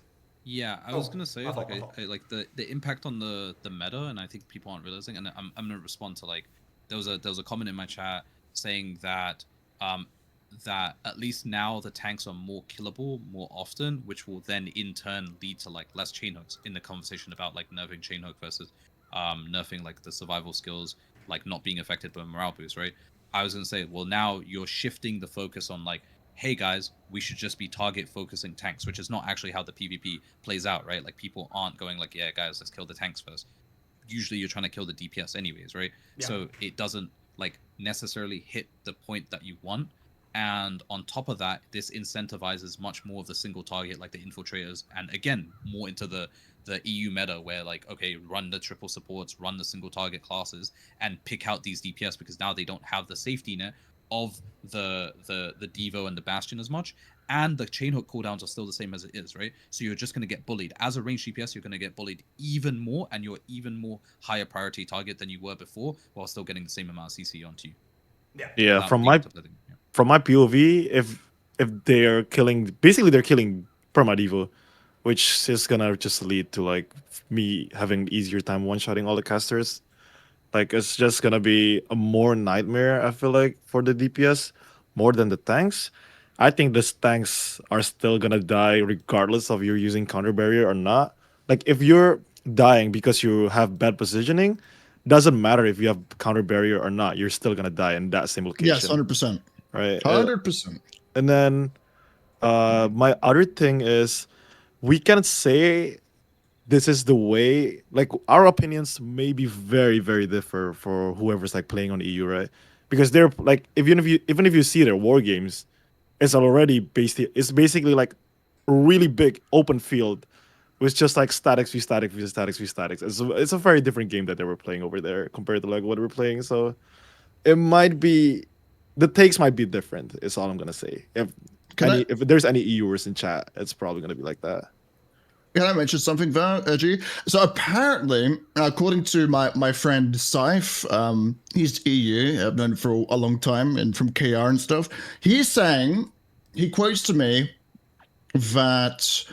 Yeah, I was Oh, gonna say my like fault. I like the impact on the meta, and I think people aren't realizing. And I'm gonna respond to like there was a comment in my chat saying that that at least now the tanks are more killable more often, which will then in turn lead to like less chain hooks in the conversation about like nerfing chain hook versus nerfing like the survival skills, like not being affected by morale boost, right? I was gonna say, well, now you're shifting the focus on like, hey guys, we should just be target focusing tanks, which is not actually how the PvP plays out, right? Like people aren't going like, yeah, guys, let's kill the tanks first. Usually you're trying to kill the DPS anyways, right? Yeah. So it doesn't like necessarily hit the point that you want. And on top of that, this incentivizes much more of the single target, like the infiltrators, and again, more into the EU meta where like, okay, run the triple supports, run the single target classes, and pick out these DPS because now they don't have the safety net of the Devo and the Bastion as much, and the chain hook cooldowns are still the same as it is, right? So you're just going to get bullied. As a ranged DPS, you're going to get bullied even more, and you're even more higher priority target than you were before, while still getting the same amount of CC onto you. Yeah, without from being my intimidating. Yeah. from my POV, if they're killing, basically they're killing perma which is gonna just lead to like me having an easier time one-shotting all the casters. Like it's just gonna be a more nightmare, I feel like, for the DPS more than the tanks. I think the tanks are still gonna die regardless of you're using counter barrier or not. Like if you're dying because you have bad positioning, doesn't matter if you have counter barrier or not, you're still gonna die in that same Yes, location. 100%. Right? 100%. And then my other thing is we can say this is the way, like our opinions may be very, very different for whoever's like playing on EU, right? Because they're like even if you see their war games, it's basically like a really big open field with just like statics v statics v statics v statics. It's a very different game that they were playing over there compared to like what we're playing. So it might be the takes might be different. Is all I'm gonna say. Can If there's any EUers in chat, it's probably gonna be like that. Can I mention something, G? So apparently, according to my friend Saif, he's EU. I've known him for a long time, and from KR and stuff. He's saying, he quotes to me that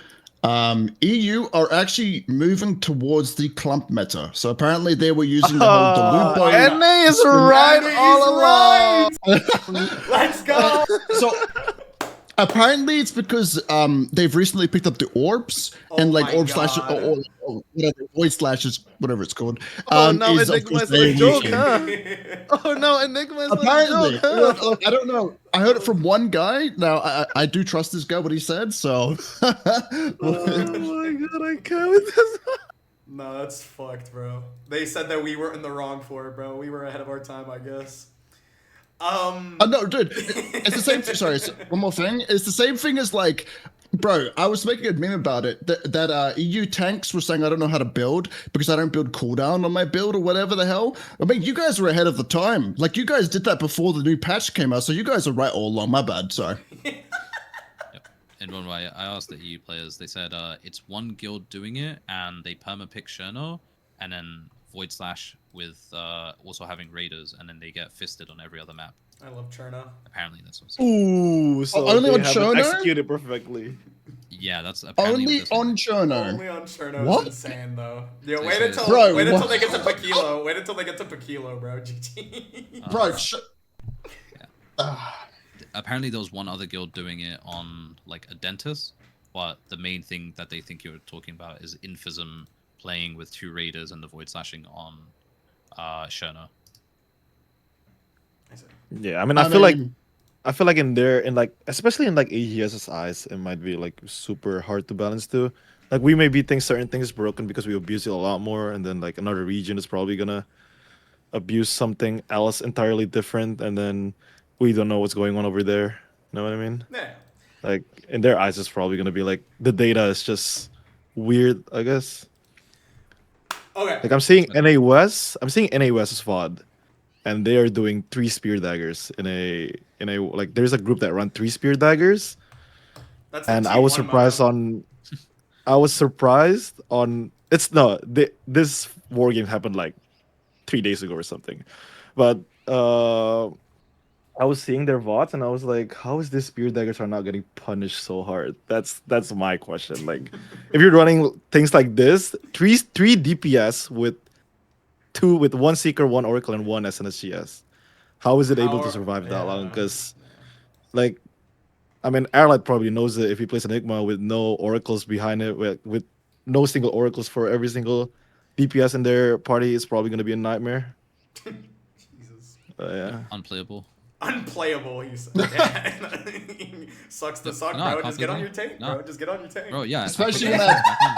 EU are actually moving towards the clump meta. So apparently, they were using the whole dilute bone. NA is right NA all along. Let's go. So apparently it's because they've recently picked up the orbs and like my orb slash God. or whatever void slashes, whatever it's called. Oh no, is, of Enigma's course, very a joke, weak. huh? Oh no, Enigma's Apparently, a joke, huh? look, I don't know. I heard it from one guy. Now I do trust this guy what he said. So Oh my god, I can't with this. No, that's fucked, bro. They said that we were in the wrong for it, bro. We were ahead of our time, I guess. no, dude, it's the same. Sorry, one more thing. It's the same thing as like, bro. I was making a meme about it that EU tanks were saying I don't know how to build because I don't build cooldown on my build or whatever the hell. I mean, you guys were ahead of the time. Like you guys did that before the new patch came out, so you guys are right all along. My bad. Sorry. In one way, I asked the EU players. They said it's one guild doing it, and they perma-pick Cherno, and then Void Slash with also having raiders, and then they get fisted on every other map. I love Cherno. Apparently, that's what's. Ooh, so only they on haven't Shono? executed perfectly. Yeah, that's apparently Only what they're saying. on Cherno. Only on Cherno What? is insane, though. Yeah, They wait say- until Bro, wait until what? they get to Paquilo. Wait until they get to Paquilo, bro. GG. Bro, Apparently, there was one other guild doing it on like a dentist, but the main thing that they think you're talking about is Infism playing with 2 raiders and the void slashing on Cherno. I see. Yeah, I mean, I feel like in like especially in like AGS's eyes, it might be like super hard to balance too. Like we maybe think certain things broken because we abuse it a lot more, and then like another region is probably gonna abuse something else entirely different, and then we don't know what's going on over there. You know what I mean? Yeah. Like in their eyes, it's probably gonna be like the data is just weird, I guess. Okay. Like I'm seeing NA West West's VOD, and they are doing 3 spear daggers in a like there's a group that run 3 spear daggers, That's the and I was T1 surprised mono. This war game happened like 3 days ago or something, but I was seeing their VODs and I was like, how is this spear daggers are not getting punished so hard? That's my question. Like, if you're running things like this, three DPS with 1 Seeker, 1 Oracle, and 1 SNSGS, how is it able to survive that long? Because, like, I mean, Arelite probably knows it if he plays Enigma with no Oracles behind it, with no single Oracles for every single DPS in their party, it's probably going to be a nightmare. Jesus. Yeah. Unplayable. Unplayable, he said. Yeah. Sucks to suck, No, I bro. can't Just get play on the your game. tank, No. bro. Just get on your tank. Bro, yeah. Especially I when put I- it back on.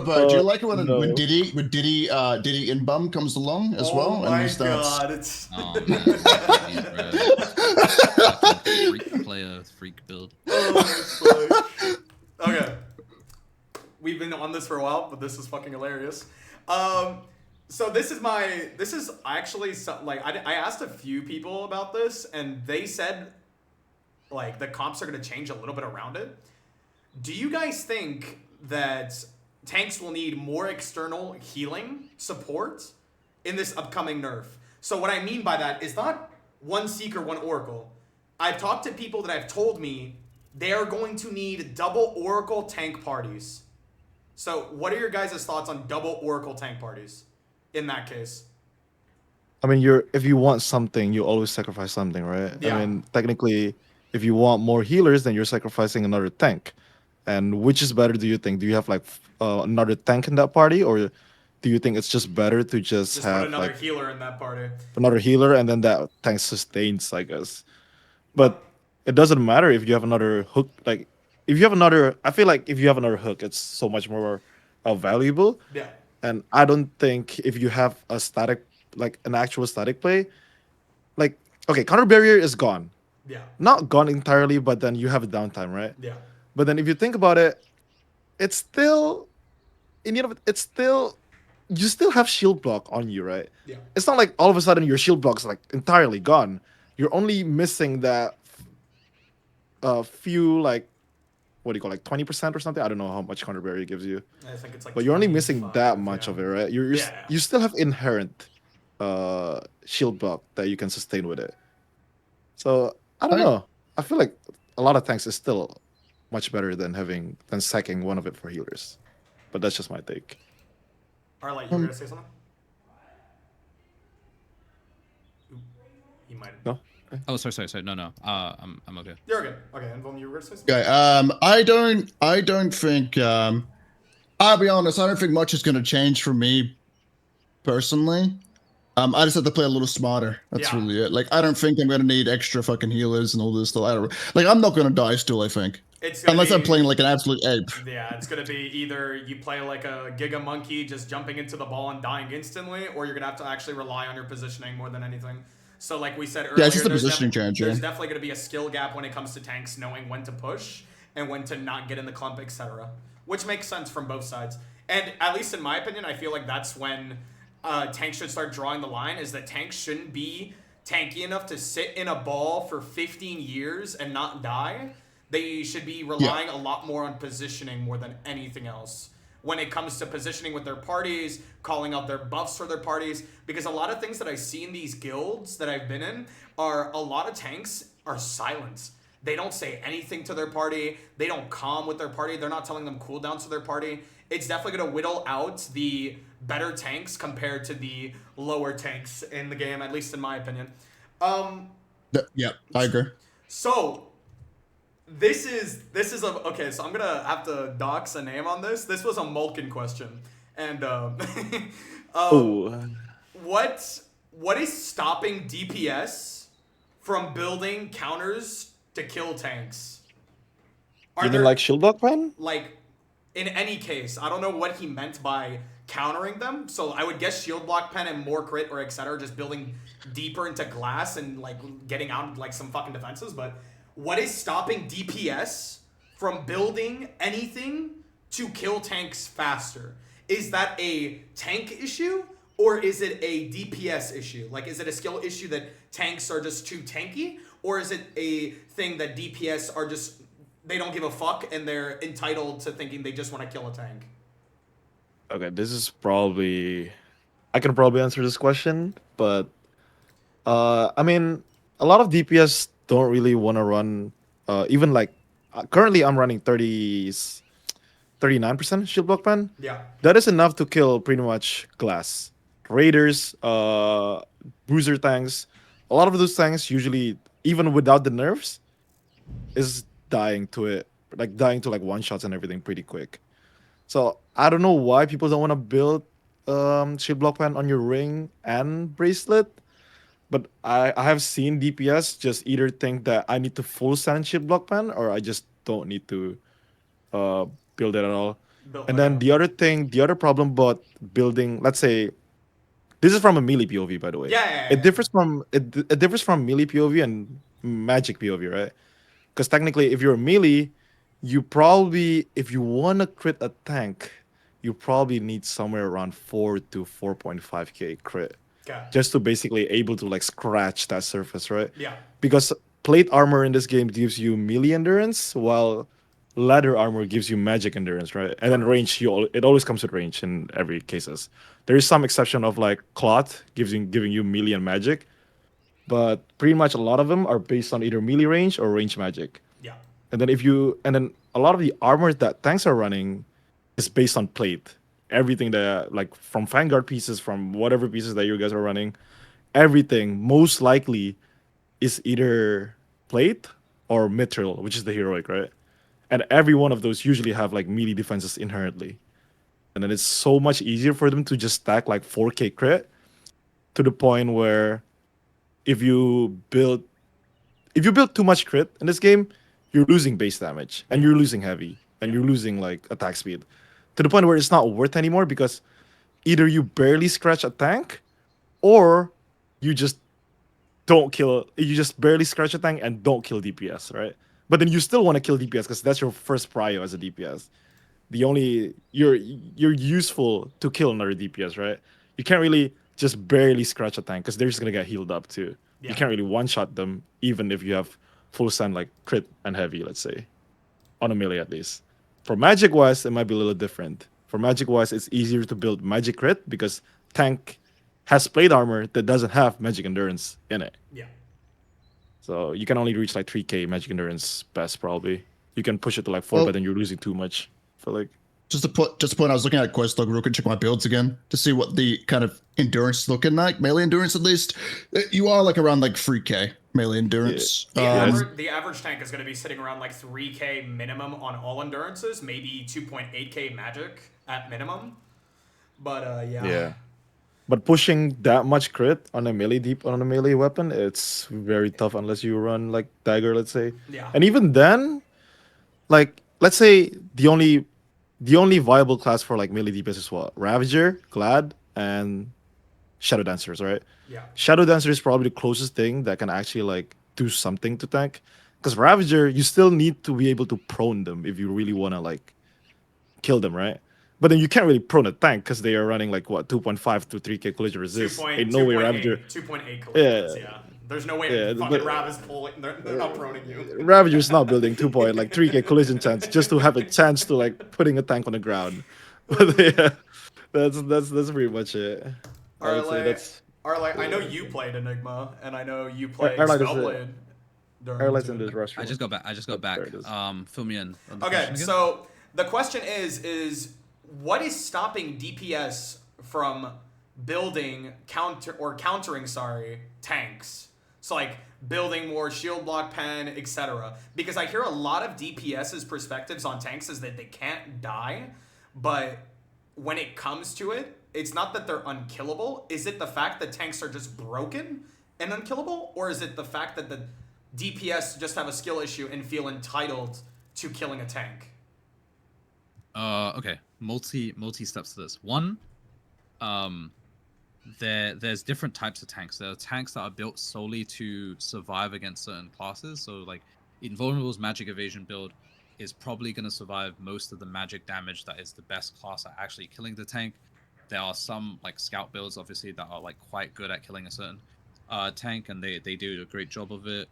Bro, do you like it when No. Diddy in bum comes along as well? Oh my he starts- god, it's Oh man, jeez, bro. Fucking freak player, freak build. oh, fuck. Okay. We've been on this for a while, but this is fucking hilarious. So this is actually like I asked a few people about this, and they said like the comps are gonna change a little bit around it. Do you guys think that tanks will need more external healing support in this upcoming nerf? So what I mean by that is not 1 Seeker, 1 Oracle. I've talked to people that have told me they are going to need double Oracle tank parties. So what are your guys' thoughts on double Oracle tank parties in that case? I mean, if you want something, you always sacrifice something, right? Yeah. I mean, technically, if you want more healers, then you're sacrificing another tank. And which is better, do you think? Do you have like another tank in that party, or do you think it's just better to just Just have put another like healer in that party. another healer and then that tank sustains, I guess? But it doesn't matter if you have another hook. Like, if you have another, I feel like if you have another hook, it's so much more valuable. Yeah. And I don't think if you have a static, like an actual static play, like, okay, counter barrier is gone. Yeah. Not gone entirely, but then you have a downtime, right? Yeah. But then if you think about it, it's still, it's still you still have shield block on you, right? Yeah. It's not like all of a sudden your shield block's like entirely gone. You're only missing that few like what do you call, like 20% or something? I don't know how much counter barrier gives you, I think it's like but you're only missing that 25, much yeah. of it, right? Yeah. You still have inherent shield block that you can sustain with it. So I don't I know. I feel like a lot of tanks is still much better than sacking one of it for healers. But that's just my take. Arelite, you were gonna say something? Oop, he might. No? Oh, sorry. No. I'm okay. You're good. Okay, Invulnerable, you were gonna say something? Okay. I don't think. I'll be honest. I don't think much is going to change for me personally. I just have to play a little smarter. That's Yeah. really it. Like, I don't think I'm going to need extra fucking healers and all this stuff. I don't. Like, I'm not going to die still. I think. It's gonna Unless be, I'm playing like an absolute ape. Yeah, it's gonna be either you play like a Giga Monkey just jumping into the ball and dying instantly, or you're gonna have to actually rely on your positioning more than anything. So like we said earlier, Yeah, it's just a positioning change. there's Yeah. definitely gonna be a skill gap when it comes to tanks knowing when to push and when to not get in the clump, etc. Which makes sense from both sides. And at least in my opinion, I feel like that's when tanks should start drawing the line, is that tanks shouldn't be tanky enough to sit in a ball for 15 years and not die. They should be relying a lot more on positioning more than anything else when it comes to positioning with their parties, calling out their buffs for their parties. Because a lot of things that I see in these guilds that I've been in are a lot of tanks are silent. They don't say anything to their party. They don't calm with their party. They're not telling them cooldowns to their party. It's definitely going to whittle out the better tanks compared to the lower tanks in the game, at least in my opinion. Yeah, I agree. So this is a okay. So I'm gonna have to dox a name on this. This was a Mulkin question, and Oh, what is stopping DPS from building counters to kill tanks? Are you there mean like shield block ban? like in any case? I don't know what he meant by countering them. So I would guess shield block pen and more crit or etc. Just building deeper into glass and like getting out like some fucking defenses, but. What is stopping DPS from building anything to kill tanks faster? Is that a tank issue or is it a DPS issue? Like, is it a skill issue that tanks are just too tanky? Or is it a thing that DPS are just, they don't give a fuck and they're entitled to thinking they just want to kill a tank? Okay, this is probably I can probably answer this question, but I mean, a lot of DPS don't really want to run. Even like currently, I'm running 39% shield block ban. Yeah. That is enough to kill pretty much glass, raiders, bruiser tanks. A lot of those tanks usually, even without the nerfs, is dying to it, like dying to like one shots and everything pretty quick. So I don't know why people don't want to build shield block ban on your ring and bracelet. But I have seen DPS just either think that I need to full send shield block ban or I just don't need to build it at all. And then the other problem about building, let's say, this is from a melee POV, by the way. Yeah. It differs from it differs from melee POV and magic POV, right? Because technically, if you're a melee, you probably, if you want to crit a tank, you probably need somewhere around 4 to 4.5k crit. Okay. Just to basically able to like scratch that surface, right? Yeah. Because plate armor in this game gives you melee endurance, while leather armor gives you magic endurance, right? And then range, it always comes with range in every cases. There is some exception of like cloth giving you melee and magic, but pretty much a lot of them are based on either melee range or range magic. Yeah. And then a lot of the armor that tanks are running is based on plate. Everything that like from Vanguard pieces, from whatever pieces that you guys are running, everything most likely is either plate or mithril, which is the heroic, right? And every one of those usually have like melee defenses inherently. And then it's so much easier for them to just stack like 4k crit to the point where if you build too much crit in this game, you're losing base damage and you're losing heavy and you're losing like attack speed to the point where it's not worth anymore because either you barely scratch a tank or you just barely scratch a tank and don't kill DPS, right? But then you still want to kill DPS because that's your first prio as a DPS. you're useful to kill another DPS, right? You can't really just barely scratch a tank because they're just gonna get healed up too. Yeah. You can't really one shot them even if you have full stun like crit and heavy, let's say, on a melee at least. For magic wise, it might be a little different. For magic wise, it's easier to build magic crit because tank has plate armor that doesn't have magic endurance in it. Yeah. So you can only reach like 3k magic endurance best probably. You can push it to like 4, Well- but then you're losing too much. I feel like Just to point, I was looking at quest log real quick, check my builds again to see what the kind of endurance is looking like, melee endurance at least. You are like around like 3k melee endurance. The average tank is going to be sitting around like 3k minimum on all endurances, maybe 2.8k magic at minimum. But yeah. But pushing that much crit on a melee weapon, it's very tough unless you run like dagger, let's say. Yeah. And even then, like let's say the only viable class for like melee DPS is what? Ravager, Glad, and Shadow Dancers, right? Yeah. Shadow Dancer is probably the closest thing that can actually like do something to tank. Because Ravager, you still need to be able to prone them if you really want to like kill them, right? But then you can't really prone a tank because they are running like what 2.5 to 3k collision resist. Ain't no way Ravager. 2.8 collisions, yeah. There's no way Yeah, fucking but- Rav is pulling. They're not proning you. Ravager's not building 3k collision chance just to have a chance to like putting a tank on the ground. But yeah, that's pretty much it. I would say that's Arelite, I know you played Enigma, and I know you played Arelite is Spellblade. during Arelite's in two. this restaurant. I just got back. There it is. Fill me in. On the Okay, question again. so the question is what is stopping DPS from building countering tanks? So like building more shield block pen, etc. Because I hear a lot of DPS's perspectives on tanks is that they can't die, but when it comes to it, it's not that they're unkillable. Is it the fact that tanks are just broken and unkillable, or is it the fact that the DPS just have a skill issue and feel entitled to killing a tank? Okay. Multi steps to this. One, there's different types of tanks. There are tanks that are built solely to survive against certain classes. So like Invulnerable's magic evasion build is probably going to survive most of the magic damage that is the best class at actually killing the tank. There are some like scout builds obviously that are like quite good at killing a certain tank, and they do a great job of it.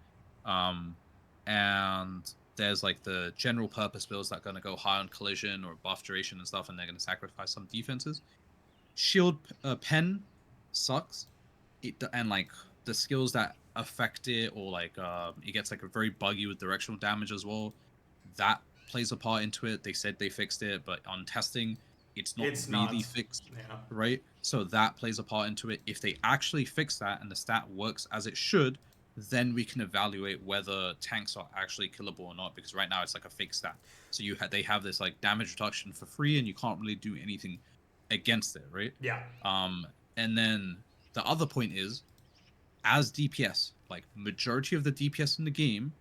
And there's like the general purpose builds that are going to go high on collision or buff duration and stuff, and they're going to sacrifice some defenses. Shield pen sucks, and like the skills that affect it, or like it gets like a very buggy with directional damage as well. That plays a part into it. They said they fixed it, but on testing, it's not really fixed, Yeah. right? So that plays a part into it. If they actually fix that and the stat works as it should, then we can evaluate whether tanks are actually killable or not. Because right now it's like a fake stat. So they have this like damage reduction for free, and you can't really do anything against it, right? Yeah. And then the other point is, as DPS, like majority of the DPS in the game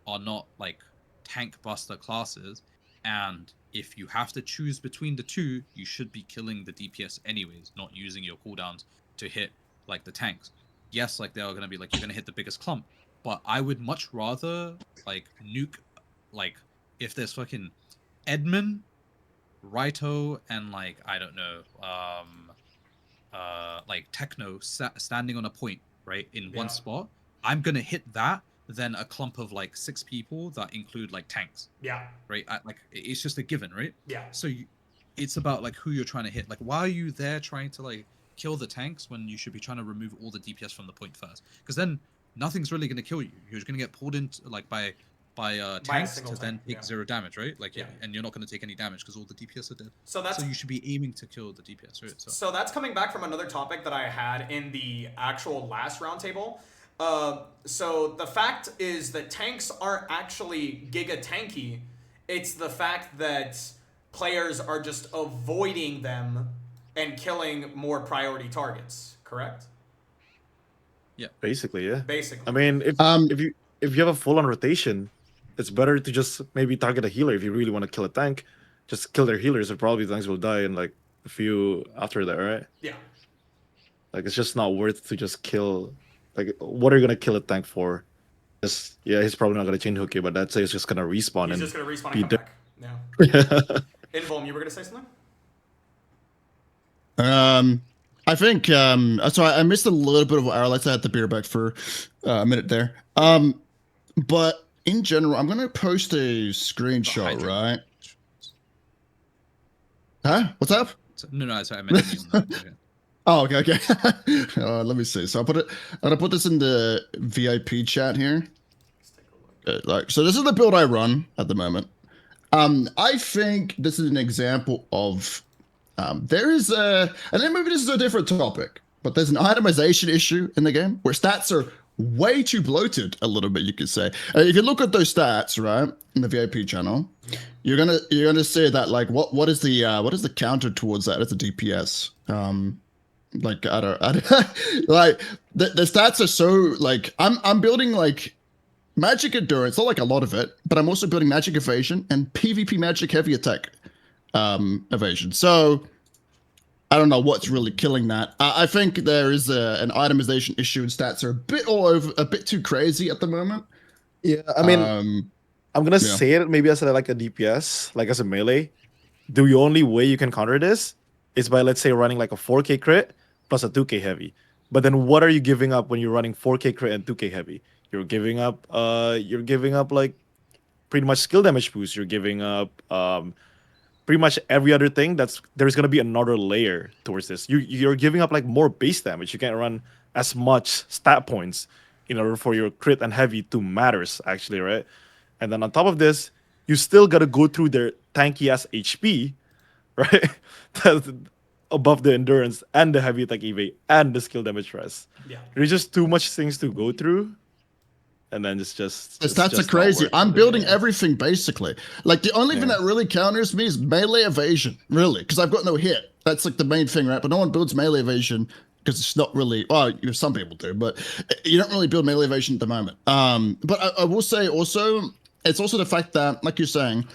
are not like tank buster classes, and if you have to choose between the two, you should be killing the DPS anyways, not using your cooldowns to hit like the tanks. Yes, like they are gonna be like you're gonna hit the biggest clump, but I would much rather like nuke, like if there's fucking Edmund, Raito, and like I don't know, like Techno standing on a point right in one spot. I'm gonna hit that than a clump of like 6 people that include like tanks. Yeah. Right? Like it's just a given, right? Yeah. So it's about like who you're trying to hit. Like why are you there trying to like kill the tanks when you should be trying to remove all the DPS from the point first? Because then nothing's really gonna kill you. You're just gonna get pulled into like by tanks single to then tank, take yeah. 0 damage, right? Like Yeah. and you're not gonna take any damage because all the DPS are dead. So that's So you should be aiming to kill the DPS, right? So that's coming back from another topic that I had in the actual last roundtable. So the fact is that tanks aren't actually giga tanky. It's the fact that players are just avoiding them and killing more priority targets. Correct? Basically, yeah. Basically. I mean, if you have a full on rotation, it's better to just maybe target a healer if you really want to kill a tank. Just kill their healers, and probably the tanks will die in like a few after that, right? Yeah. Like it's just not worth to just kill. Like, what are you gonna kill a tank for? He's probably not gonna chain hook you, but that's it's just gonna respawn He's and just gonna respawn be and come dead. back. Yeah. Invuln, you were gonna say something? I think sorry, I missed a little bit of what Arelite. I had to be back for a minute there. But in general, I'm gonna post a screenshot, Hydra- right? Huh? What's up? No, sorry, I meant to use that. Okay. Oh, okay. Let me see. So I'm gonna put this in the VIP chat here. Let's take a look. Like, so this is the build I run at the moment. I think this is an example of there is a, and then maybe this is a different topic, but there's an itemization issue in the game where stats are way too bloated a little bit, you could say. If you look at those stats, right, in the VIP channel, you're gonna see that like what is the counter towards that? It's a DPS. Like I don't like the stats are so like I'm building like magic endurance, not like a lot of it, but I'm also building magic evasion and PvP magic heavy attack evasion. So I don't know what's really killing that. I think there is an itemization issue, and stats are a bit all over, a bit too crazy at the moment. Yeah, I mean, I'm gonna yeah. say it maybe as like a DPS, like as a melee. The only way you can counter this is by, let's say, running like a 4K crit plus a 2K heavy. But then what are you giving up when you're running 4K crit and 2K heavy? You're giving up like pretty much skill damage boost. You're giving up pretty much every other thing. There's gonna be another layer towards this. You're giving up like more base damage. You can't run as much stat points in order for your crit and heavy to matters, actually, right? And then on top of this, you still gotta go through their tanky ass HP, right? That's above the endurance and the heavy attack EV and the skill damage rest. Yeah. There's just too much things to go through. And then it's just The stats are not crazy. worth I'm it, building yeah. everything basically. Like the only thing Yeah. that really counters me is melee evasion, really, because I've got no hit. That's like the main thing, right? But no one builds melee evasion because it's not really. Well, some people do, but you don't really build melee evasion at the moment. But I will say also, it's also the fact that, like you're saying,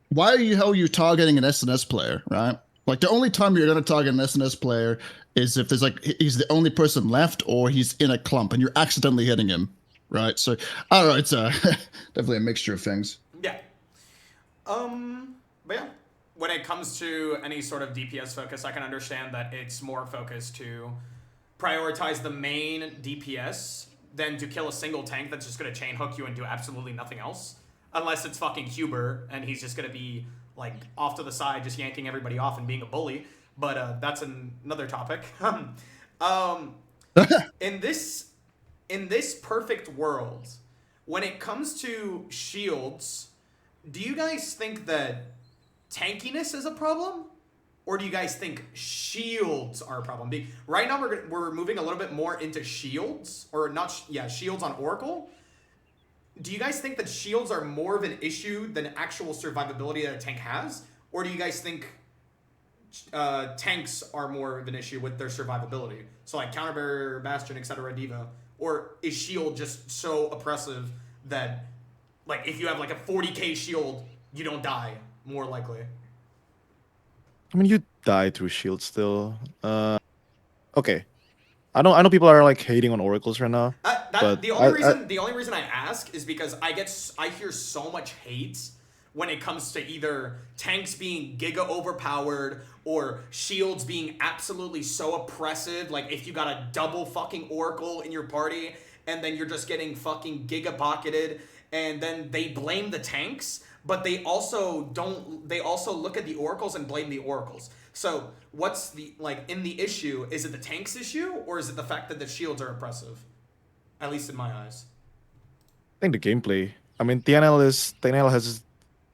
why are you targeting an SNS player, right? Like the only time you're going to target an SNS player is if there's like he's the only person left or he's in a clump and you're accidentally hitting him. Right, so I don't know. It's definitely a mixture of things. Yeah. But yeah, when it comes to any sort of DPS focus, I can understand that it's more focused to prioritize the main DPS than to kill a single tank that's just gonna chain hook you and do absolutely nothing else. Unless it's fucking Huber and he's just gonna be like off to the side, just yanking everybody off and being a bully. But that's another topic. In this perfect world, when it comes to shields, do you guys think that tankiness is a problem? Or do you guys think shields are a problem? Right now, we're moving a little bit more into shields. Or not, shields on Oracle. Do you guys think that shields are more of an issue than actual survivability that a tank has? Or do you guys think tanks are more of an issue with their survivability? So like Counter Barrier, Bastion, etc., Diva. Or is shield just so oppressive that, like, if you have like a 40k shield, you don't die more likely? I mean, you die through shield still. Okay. I know people are like hating on oracles right now. But the only reason I ask is because I hear so much hate when it comes to either tanks being giga overpowered or shields being absolutely so oppressive. Like if you got a double fucking oracle in your party and then you're just getting fucking giga pocketed, and then they blame the tanks, but they also look at the oracles and blame the oracles. So what's the, like, in the issue, is it the tanks issue or is it the fact that the shields are oppressive? At least in my eyes. I think the gameplay. I mean, TNL has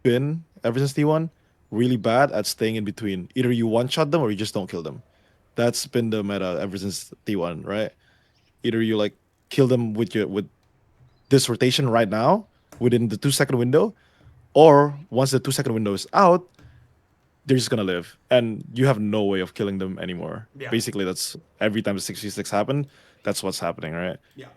been, ever since T1, really bad at staying in between. Either you one-shot them or you just don't kill them. That's been the meta ever since T1, right? Either you like kill them with this rotation right now within the 2-second window, or once the 2-second window is out, they're just gonna live, and you have no way of killing them anymore. Yeah. Basically, that's every time the 66 happen, that's what's happening, right? Yeah.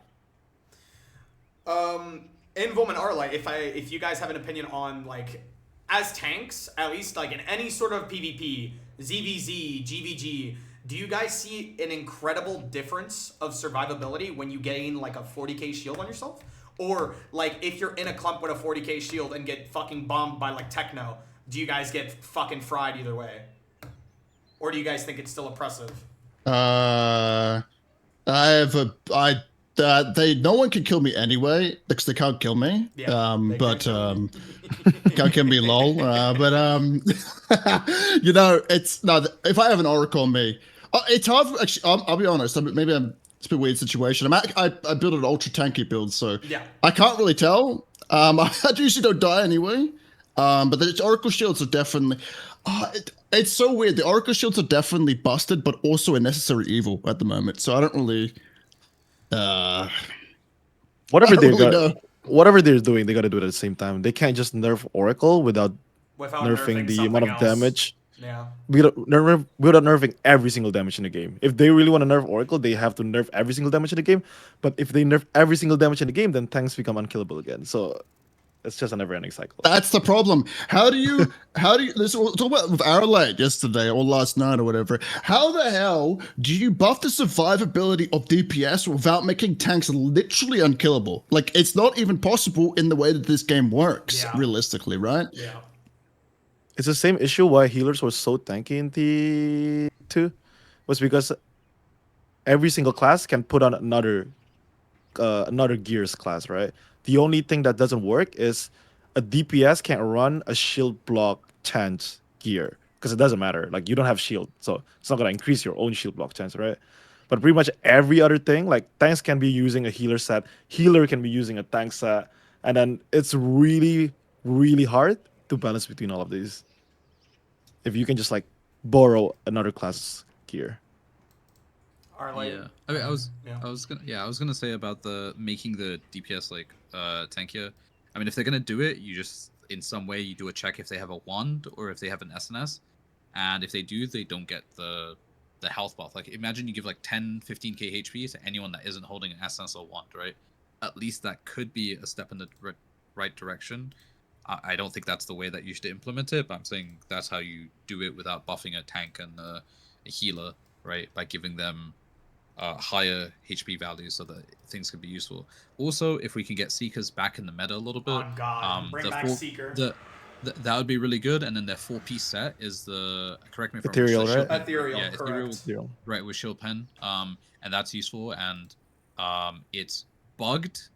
Invulnerable and Arelite, if you guys have an opinion on, like, as tanks, at least like in any sort of PvP, ZVZ, GVG, do you guys see an incredible difference of survivability when you gain like a 40k shield on yourself? Or like if you're in a clump with a 40k shield and get fucking bombed by like Techno, do you guys get fucking fried either way? Or do you guys think it's still oppressive? I have a I no one can kill me anyway because they can't kill me. Yeah, they can't kill me. Can't kill me, lol. You know, it's no. If I have an oracle on me, it's hard. Actually, I'll be honest. It's a bit weird situation. I built an ultra tanky build, so Yeah. I can't really tell. I usually don't die anyway. But the oracle shields are definitely. It's so weird. The oracle shields are definitely busted, but also a necessary evil at the moment. So I don't really. Whatever I don't really know. whatever they're doing, they gotta do it at the same time. They can't just nerf Oracle without Without nerfing the amount of something else. damage. Yeah. Without nerfing every single damage in the game. If they really want to nerf Oracle, they have to nerf every single damage in the game. But if they nerf every single damage in the game, then tanks become unkillable again. So it's just a never-ending cycle. That's the problem. How do you this we'll talk about with Arelite yesterday or last night or whatever. How the hell do you buff the survivability of DPS without making tanks literally unkillable? Like it's not even possible in the way that this game works, Yeah. realistically, right? Yeah. It's the same issue why healers were so tanky in T2 was because every single class can put on another gears class, right? The only thing that doesn't work is a DPS can't run a shield block chance gear because it doesn't matter. Like you don't have shield, so it's not gonna increase your own shield block chance, right? But pretty much every other thing, like tanks can be using a healer set, healer can be using a tank set, and then it's really, really hard to balance between all of these. If you can just like borrow another class gear. Arelite. Yeah, I mean, Yeah. I was gonna say about the making the DPS like tankier. I mean, if they're gonna do it, you just in some way you do a check if they have a wand or if they have an SNS, and if they do, they don't get the health buff. Like imagine you give like 10, 15k HP to anyone that isn't holding an SNS or wand, right? At least that could be a step in the right direction. I don't think that's the way that you should implement it, but I'm saying that's how you do it without buffing a tank and a healer, right? By giving them higher HP values so that things can be useful. Also, if we can get Seekers back in the meta a little bit, Oh God, bring back Seeker. That would be really good. And then their 4-piece set is the, correct me if Ethereal, I'm wrong, right? Shield Pen. Ethereal, Yeah, correct. Ethereal. right, with Shield Pen. And that's useful. And it's bugged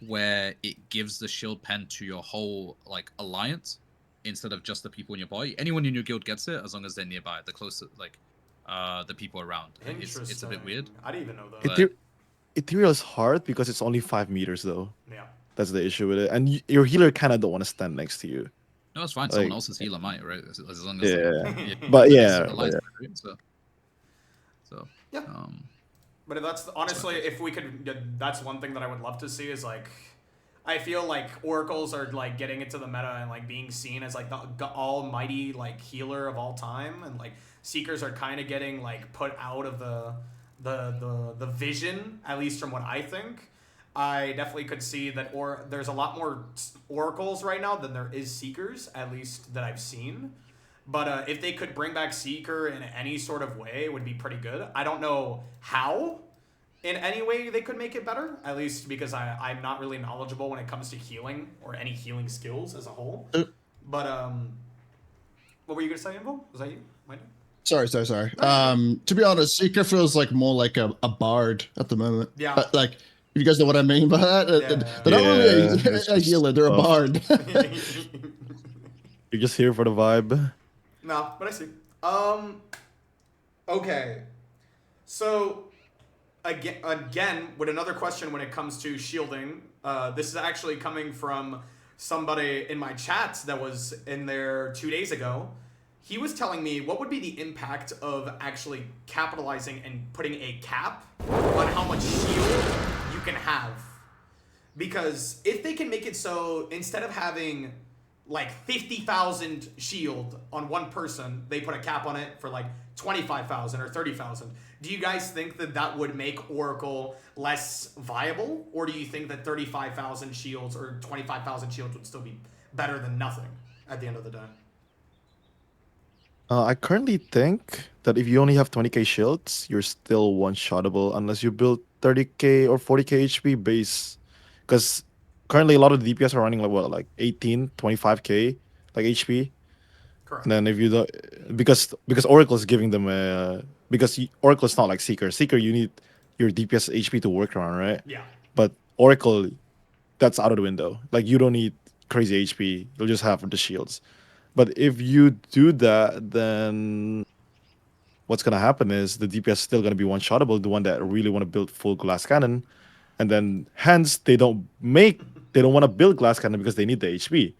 where it gives the Shield Pen to your whole like alliance instead of just the people in your party. Anyone in your guild gets it as long as they're nearby, the closest, like the people around. It's a bit weird. I didn't even know that. But- Ethereal is hard because it's only 5 meters though. Yeah. That's the issue with it, and your healer kind of don't want to stand next to you. No, it's fine. Like- Someone else's healer might, right? As long as Yeah, like, but it's yeah, the but light, yeah. right? So Yeah. But that's honestly, if we could, that's one thing that I would love to see is like, I feel like oracles are like getting into the meta and like being seen as like the almighty like healer of all time, and like seekers are kind of getting like put out of the vision, at least from what I think. I definitely could see that, or there's a lot more oracles right now than there is seekers, at least that I've seen. But if they could bring back Seeker in any sort of way, it would be pretty good. I don't know how in any way they could make it better, at least because I'm not really knowledgeable when it comes to healing or any healing skills as a whole. But what were you going to say, Invul? Was that you? Sorry. To be honest, Seeker feels like more like a bard at the moment. Yeah. Like, you guys know what I mean by that? Yeah. They're not really it's a just healer, they're a tough. bard. You're just here for the vibe. No, but I see. Okay. So, again, with another question when it comes to shielding, this is actually coming from somebody in my chat that was in there 2 days ago. He was telling me what would be the impact of actually capitalizing and putting a cap on how much shield you can have. Because if they can make it so instead of having like 50,000 shield on one person, they put a cap on it for like 25,000 or 30,000. Do you guys think that that would make Oracle less viable? Or do you think that 35,000 shields or 25,000 shields would still be better than nothing at the end of the day? I currently think that if you only have 20k shields, you're still one-shottable unless you build 30k or 40k HP base. Because currently a lot of the DPS are running like what, like 18, 25k like HP. Correct. And then if you don't, because Oracle is giving them Oracle is not like Seeker. Seeker, you need your DPS HP to work around, right? Yeah. But Oracle, that's out of the window. Like you don't need crazy HP. You'll just have the shields. But if you do that, then what's gonna happen is the DPS is still gonna be one-shottable, the one that really want to build full glass cannon, and then hence they don't want to build glass cannon because they need the HP.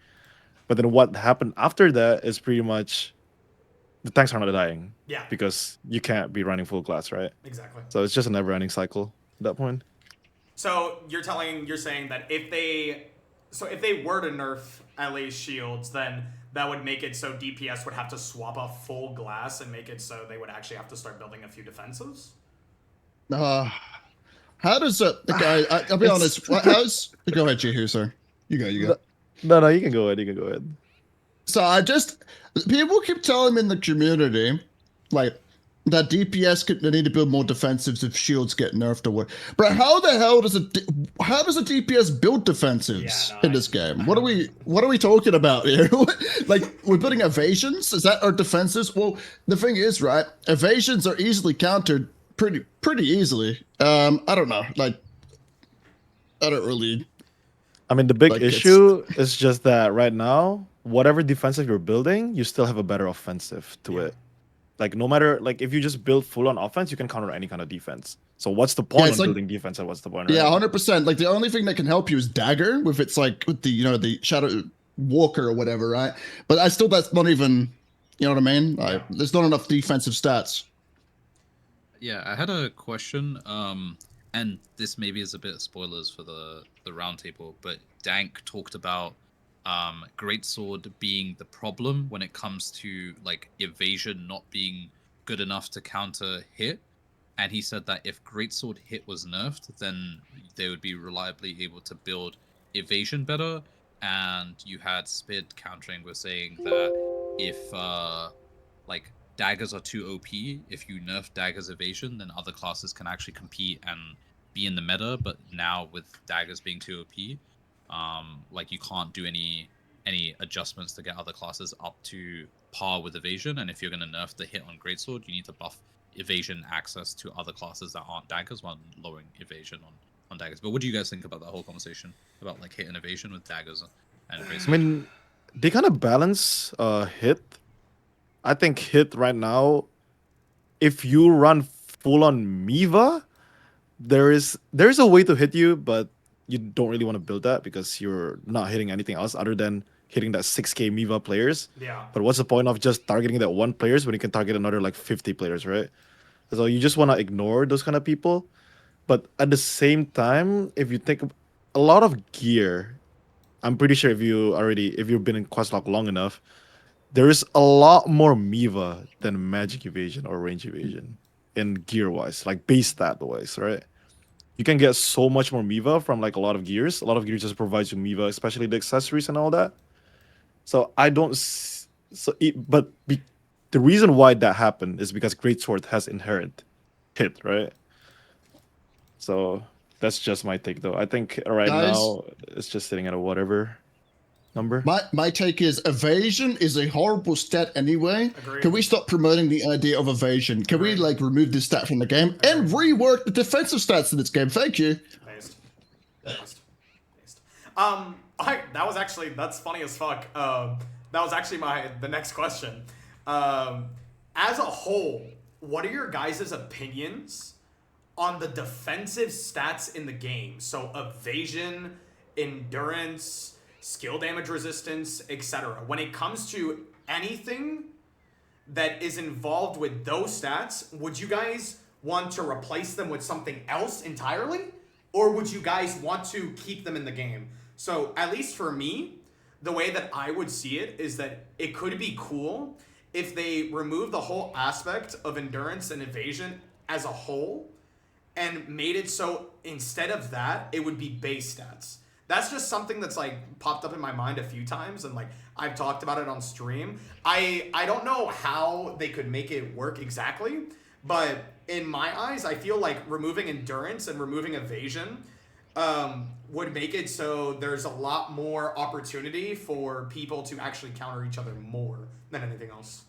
But then what happened after that is pretty much the tanks are not dying. Yeah. Because you can't be running full glass, right? Exactly. So it's just a never-ending cycle at that point. So you're saying that if they were to nerf LA's shields, then that would make it so DPS would have to swap off full glass and make it so they would actually have to start building a few defensives? How does I'll be honest. How's go ahead, Jehoo, sir. You go. No, you can go ahead. You can go ahead. So people keep telling me in the community, like, that DPS they need to build more defensives if shields get nerfed or what. But how the hell does a DPS build defensives in this game? What are we talking about here? Like, we're building evasions? Is that our defenses? Well, the thing is, right? Evasions are easily countered pretty easily. I don't know. Like, I don't really. I mean, the big issue is just that right now, whatever defensive you're building, you still have a better offensive to it. Like, no matter, like, if you just build full on offense, you can counter any kind of defense. So what's the point of building defense and what's the point? Right? Yeah, 100%. Like, the only thing that can help you is Dagger with the Shadow Walker or whatever, right? But that's not even, you know what I mean? Like, there's not enough defensive stats. Yeah, I had a question, and this maybe is a bit of spoilers for the roundtable, but Dank talked about Greatsword being the problem when it comes to like evasion not being good enough to counter hit, and he said that if Greatsword hit was nerfed, then they would be reliably able to build evasion better. And you had Spid countering with saying that if like daggers are too OP, if you nerf daggers evasion, then other classes can actually compete and be in the meta. But now with daggers being too OP, like you can't do any adjustments to get other classes up to par with evasion. And if you're going to nerf the hit on Greatsword, you need to buff evasion access to other classes that aren't daggers while lowering evasion on daggers. But what do you guys think about that whole conversation about like hit and evasion with daggers and Greatsword? I mean, they kind of balance hit. I think hit right now, if you run full on Miva, there is a way to hit you, but you don't really want to build that because you're not hitting anything else other than hitting that 6k Miva players. Yeah. But what's the point of just targeting that one players when you can target another like 50 players, right? So you just want to ignore those kind of people. But at the same time, if you take a lot of gear, I'm pretty sure if you've been in Questlog long enough, there is a lot more Miva than magic evasion or range evasion in gear wise, like base stat wise, right? You can get so much more Miva from like a lot of gears. A lot of gears just provides you Miva, especially the accessories and all that. So the reason why that happened is because Greatsword has inherent hit, right? So that's just my take, though. I think right now it's just sitting at a whatever number. My take is evasion is a horrible stat anyway. Agreed. Can we stop promoting the idea of evasion? Can we like remove this stat from the game and rework the defensive stats in this game? Thank you. Based. That's funny as fuck. That was actually the next question. As a whole, what are your guys' opinions on the defensive stats in the game? So evasion, endurance, skill damage resistance, etc. When it comes to anything that is involved with those stats, would you guys want to replace them with something else entirely? Or would you guys want to keep them in the game? So at least for me, the way that I would see it is that it could be cool if they remove the whole aspect of endurance and evasion as a whole and made it so instead of that, it would be base stats. That's just something that's like popped up in my mind a few times, and like I've talked about it on stream. I don't know how they could make it work exactly, but in my eyes, I feel like removing endurance and removing evasion would make it so there's a lot more opportunity for people to actually counter each other more than anything else.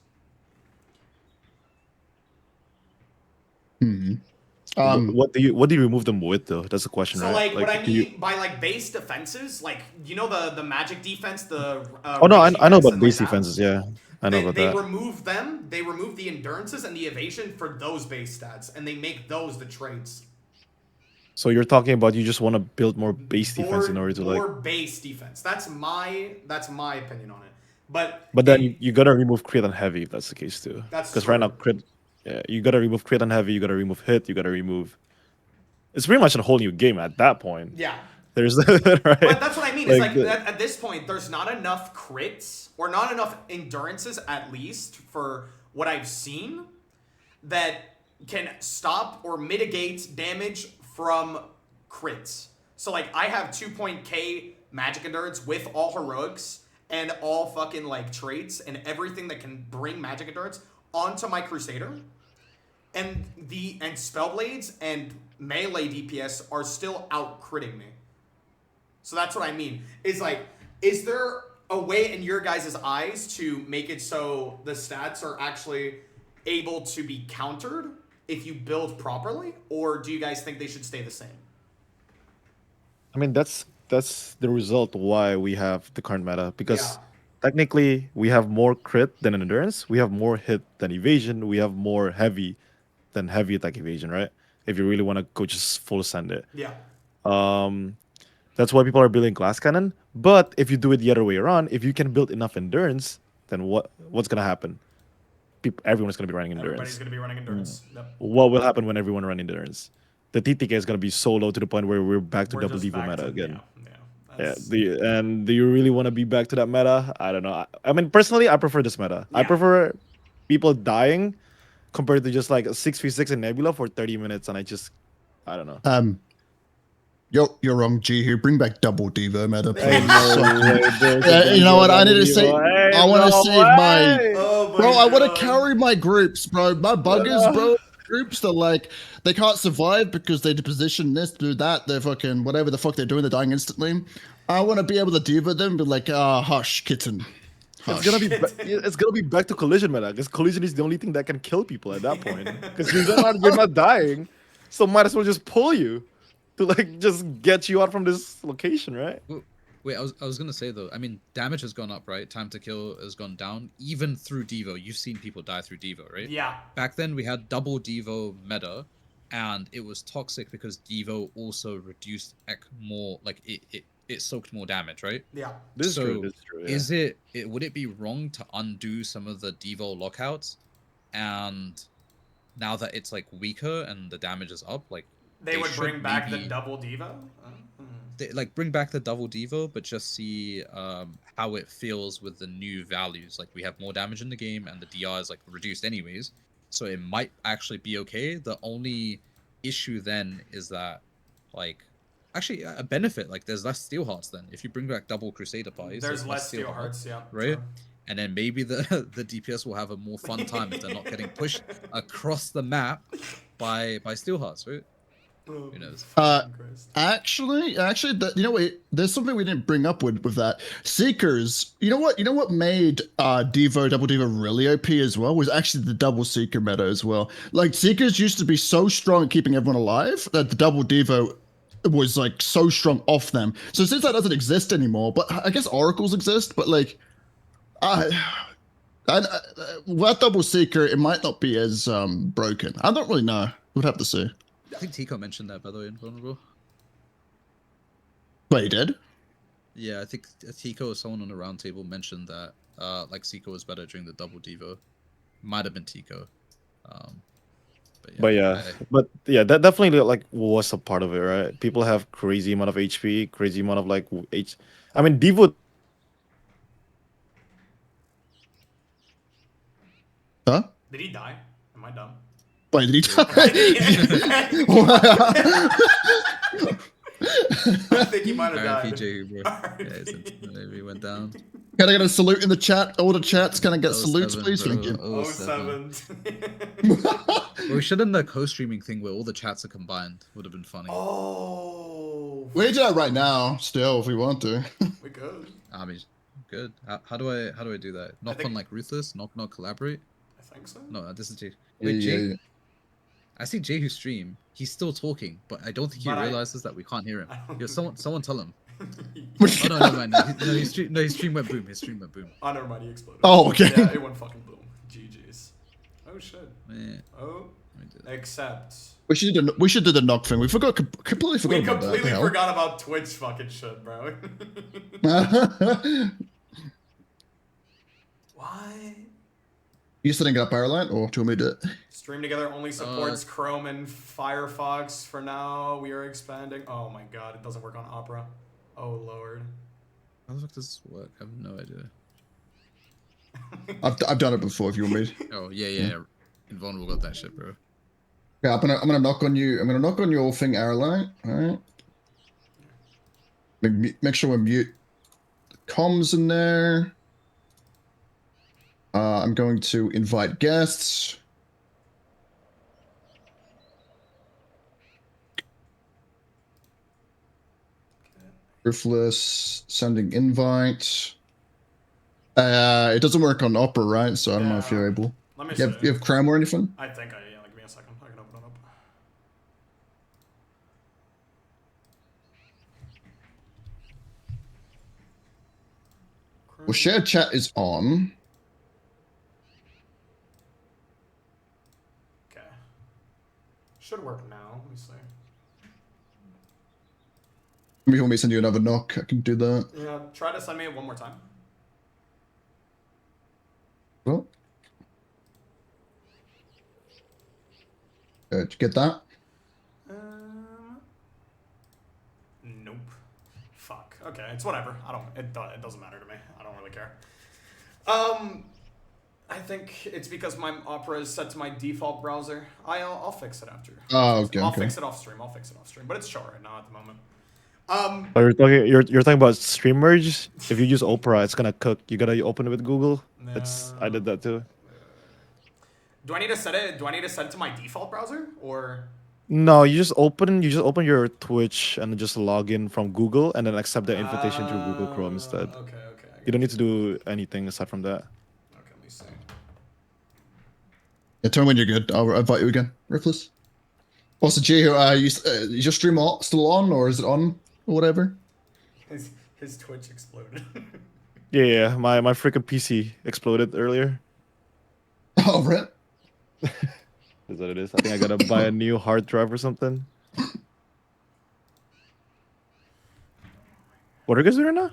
What do you remove them with though? That's the question, So right? like what I do you- mean by like base defenses, like you know the magic defense, the Oh no, range I know defense about and base like that? defenses. Yeah, I know about They that. remove them. They remove the endurances and the evasion for those base stats, and they make those the traits. So you're talking about you just want to build more base defense in order to more like. base defense. That's my opinion on it. But But then it- you gotta remove crit and heavy if that's the case too. That's Because right now true. crit, yeah, you gotta remove crit and heavy. You gotta remove hit. You gotta remove. It's pretty much a whole new game at that point. yeah. There's right. But that's what I mean. It's like the- at this point, there's not enough crits or not enough endurances, at least for what I've seen, that can stop or mitigate damage from crits. So like I have 2.k magic endurance with all heroics and all fucking like traits and everything that can bring magic endurance onto my Crusader. And Spellblades and melee DPS are still out critting me. So that's what I mean. Is like, is there a way in your guys' eyes to make it so the stats are actually able to be countered if you build properly? Or do you guys think they should stay the same? I mean, that's the result why we have the current meta because Yeah. technically we have more crit than endurance, we have more hit than evasion, we have more heavy than heavy attack evasion, right? If you really want to go just full send it. Yeah. That's why people are building glass cannon. But if you do it the other way around, if you can build enough endurance, then what's gonna happen? Everyone's gonna be running Everybody's endurance. going to be running endurance. Yep. What will happen when everyone run endurance? The TTK is gonna be so low to the point where we're back to We're double just Devo back meta to- again. Yeah. Yeah, do you really want to be back to that meta? I don't know. I mean, personally, I prefer this meta. I Yeah. prefer people dying compared to just like a 6v6 in Nebula for 30 minutes, and I don't know. You're wrong, Jehoo. Bring back double Devo meta, please. Ain't Yeah, you know what? I need to say. I want to save my. Oh my Bro, I want God. to carry my groups, bro. My buggers, bro. Groups are like they can't survive because they position this, do that. They're fucking whatever the fuck they're doing. They're dying instantly. I want to be able to diva them, and be like, hush, kitten. Hush. It's gonna be back to collision meta because collision is the only thing that can kill people at that point. Because you're not dying, so might as well just pull you to like just get you out from this location, right? Wait, I was gonna say though. I mean, damage has gone up, right? Time to kill has gone down, even through Devo. You've seen people die through Devo, right? Yeah. Back then we had double Devo meta, and it was toxic because Devo also reduced more, like it soaked more damage, right? Yeah. This is So, true. This is true. Yeah. Is it would it be wrong to undo some of the Devo lockouts, and now that it's like weaker and the damage is up, like They would should bring back the maybe- double Devo? like bring back the double Devo, but just see how it feels with the new values. Like we have more damage in the game, and the DR is like reduced anyways, so it might actually be okay. The only issue then is that, like, actually a benefit, like there's less steel hearts then if you bring back double Crusader parties. There's less steel hearts, yeah. right? True. And then maybe the DPS will have a more fun time if they're not getting pushed across the map by steel hearts, right? Oh, Who knows? fucking Christ. Actually, you know what? There's something we didn't bring up with that. Seekers. You know what made Devo, double Devo really OP as well was actually the double Seeker meta as well. Like Seekers used to be so strong at keeping everyone alive that the double Devo was like so strong off them. So since that doesn't exist anymore, but I guess Oracles exist, but like, that double Seeker, it might not be as broken. I don't really know. We'd have to see. I think Tico mentioned that, by the way, Invulnerable. But he did. Yeah, I think Tico or someone on the round table mentioned that like Seiko was better during the double Devo. Might have been Tico. But yeah, that definitely like was a part of it, right? People have crazy amount of HP, crazy amount of like I mean, Devo. Huh? Did he die? Am I dumb? Wait, did he die? I think he might have died. RPG, bro. RIP. Yeah, maybe he went down. Can I get a salute in the chat? All the chats, can I get 07, salutes, please? bro. Thank you. Oh 07. 07. Well, we should have done the co-streaming thing where all the chats are combined. Would have been funny. Oh. We can do that right now, still, if we want to. We could. I mean, good. How do I do that? Knock think- on like Ruthless. Knock collaborate. I think so. No, this is Jay. Yeah, Wait, Jay. yeah. I see Jehoo stream. He's still talking, but I don't think he But I- realizes that we can't hear him. I don't Yo, think- someone tell him. Oh no, never mind. No, his stream went boom. His stream went boom. Oh, never mind. He exploded. Oh, okay. Yeah, it went fucking boom. GG's. Oh shit. Man, Oh, let me do that. except We should do the knock thing. We completely forgot we about that. completely The hell? forgot about Twitch fucking shit, bro. Why? You setting up Arelite, or do you want me to do it? Stream Together only supports Chrome and Firefox for now. We are expanding. Oh my god, it doesn't work on Opera. Oh lord. How the fuck does this work? I have no idea. I've done it before. If you want me. Oh yeah. Invulnerable got that shit, bro. Yeah, I'm gonna knock on you. I'm gonna knock on your thing, Arelite. All right. Make sure we mute the comms in there. I'm going to invite guests. Ruthless, sending invite. It doesn't work on Opera, right? So I don't know if you're able. Let me You see. have Chrome or anything? I think yeah, give me a second. I can open it up. Well, shared chat is on. Okay. Should work now. Let me see. Maybe you want me to send you another knock? I can do that. Yeah, try to send me it one more time. Well, did you get that? Nope. Fuck. Okay, it's whatever. It doesn't matter to me. I don't really care. I think it's because my Opera is set to my default browser. I'll fix it after. Oh, okay. I'll okay. fix it off stream. But it's short right now at the moment. Oh, you're talking about stream merge. If you use Opera, it's gonna cook. You gotta open it with Google. I did that too. Do I need to set it? Do I need to set it to my default browser or? No, you just open your Twitch and just log in from Google and then accept the invitation through Google Chrome instead. Okay. You don't need to do anything aside from that. Okay, let me see. Yeah, tell me when you're good. I'll invite you again. Ruthless. Also, Jehoo, is your stream still on, or is it on, or whatever? His Twitch exploded. Yeah, my freaking PC exploded earlier. Oh, right. Is what it is. I think I gotta buy a new hard drive or something. What are you guys doing now?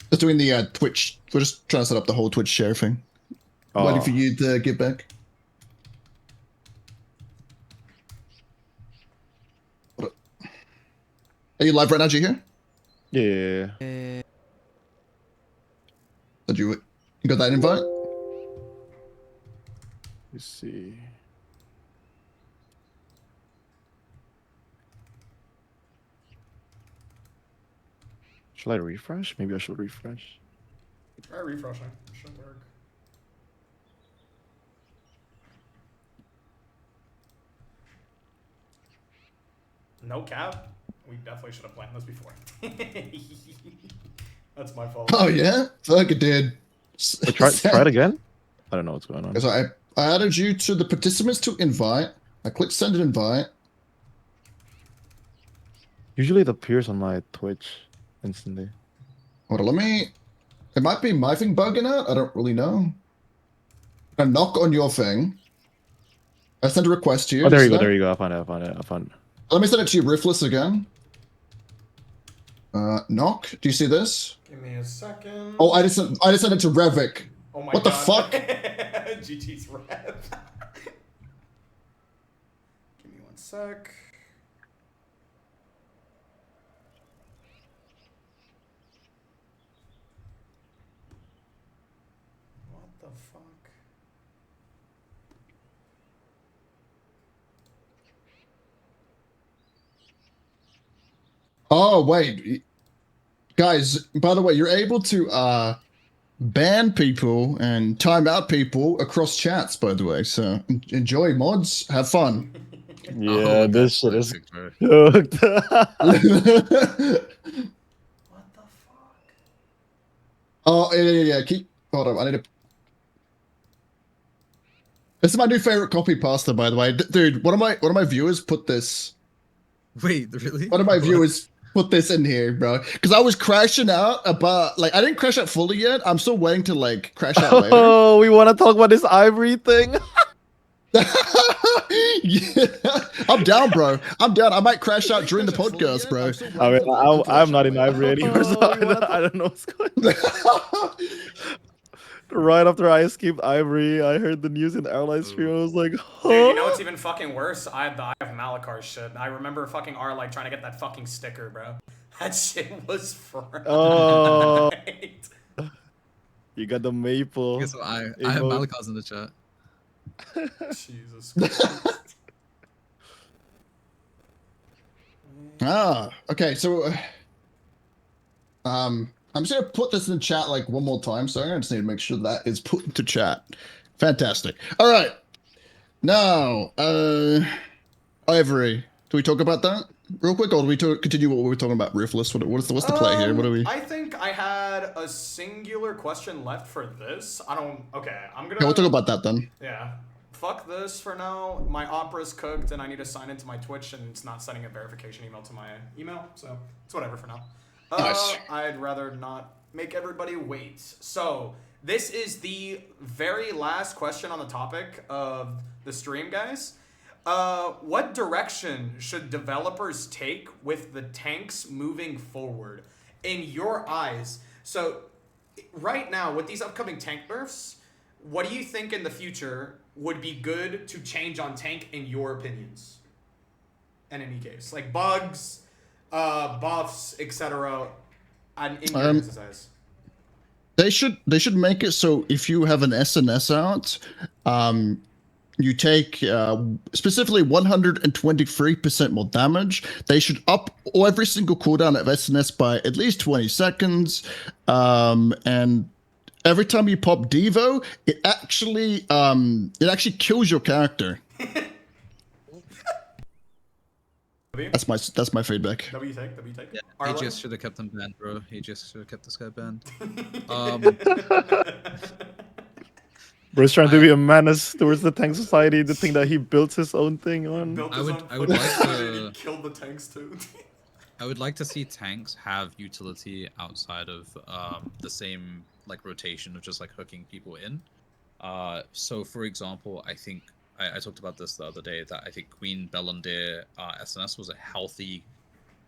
Just doing the Twitch. We're just trying to set up the whole Twitch share thing. Waiting for you to get back. Are you live right now, Jehoo? Yeah. Did you got that invite? Let's see. Should I refresh? Maybe I should refresh. Try refreshing. Should work. No cap. We definitely should have planned this before. That's my fault. Oh yeah, fuck it, dude. Wait, try it again. I don't know what's going on. Because I added you to the participants to invite. I clicked send an invite. Usually it appears on my Twitch instantly. Hold on, let me. It might be my thing bugging out. I don't really know. I knock on your thing. I sent a request to you. Oh, there you see go. that? There you go. I found it. Let me send it to you, Ruthless, again. Knock. Do you see this? Give me a second. Oh, I just sent it to Revik. Oh my What the God. fuck? GG's Rev. Give me one sec. What the fuck? Oh, wait. Guys, by the way, you're able to ban people and time out people across chats, by the way. So enjoy mods. Have fun. Yeah, that's this shit is perfect, bro. cooked. What the fuck? Oh, yeah. Keep. Hold on. I need to. This is my new favorite copy pasta, by the way. Dude, one of my viewers put this. Wait, really? One of my What? viewers put this in here, bro. Because I was crashing out about like I didn't crash out fully yet. I'm still waiting to like crash out later. Oh, we want to talk about this ivory thing. Yeah, I'm down, bro. I'm down. I might crash out during the podcast, bro. I mean, I'm not in ivory anymore, so I don't know what's going on. Right after I escaped ivory, I heard the news in Arelite stream. I was like, huh? Dude, you know what's even fucking worse? I have Malakar's shit. I remember fucking Arelite trying to get that fucking sticker, bro. That shit was fried. Oh. You got the maple. Guess what? I have emote. Malakas in the chat. Jesus Christ. Okay. So, I'm just gonna put this in chat like one more time. So I just need to make sure that is put into chat. Fantastic. All right. Now, Ivory. Do we talk about that real quick, or do we continue what we were talking about? Ruthless. What's the play here? What do we? I think I had a singular question left for this. I don't. Okay, I'm gonna. Okay, we'll talk about that then. Yeah. Fuck this for now. My opera's cooked, and I need to sign into my Twitch, and it's not sending a verification email to my email, so it's whatever for now. Nice. I'd rather not make everybody wait. So this is the very last question on the topic of the stream, guys. What direction should developers take with the tanks moving forward in your eyes? So right now, with these upcoming tank nerfs, what do you think in the future would be good to change on tank in your opinions? In any case, like bugs, buffs, etc. And in your guys' eyes. They should make it so if you have an SNS out, you take specifically 123% more damage. They should up every single cooldown of SNS by at least 20 seconds. And every time you pop Devo, it actually kills your character. That's my feedback. W take. Yeah, Arlo? AGS should have kept them banned, bro. AGS should have kept this guy banned. Bro's trying to be a menace towards the tank society, the thing that he built his own thing on. Built I his would- own I would foot like and to- he killed the tanks too. I would like to see tanks have utility outside of the same like rotation of just like hooking people in. So for example, I think I talked about this the other day that I think Queen Bellandir SNS was a healthy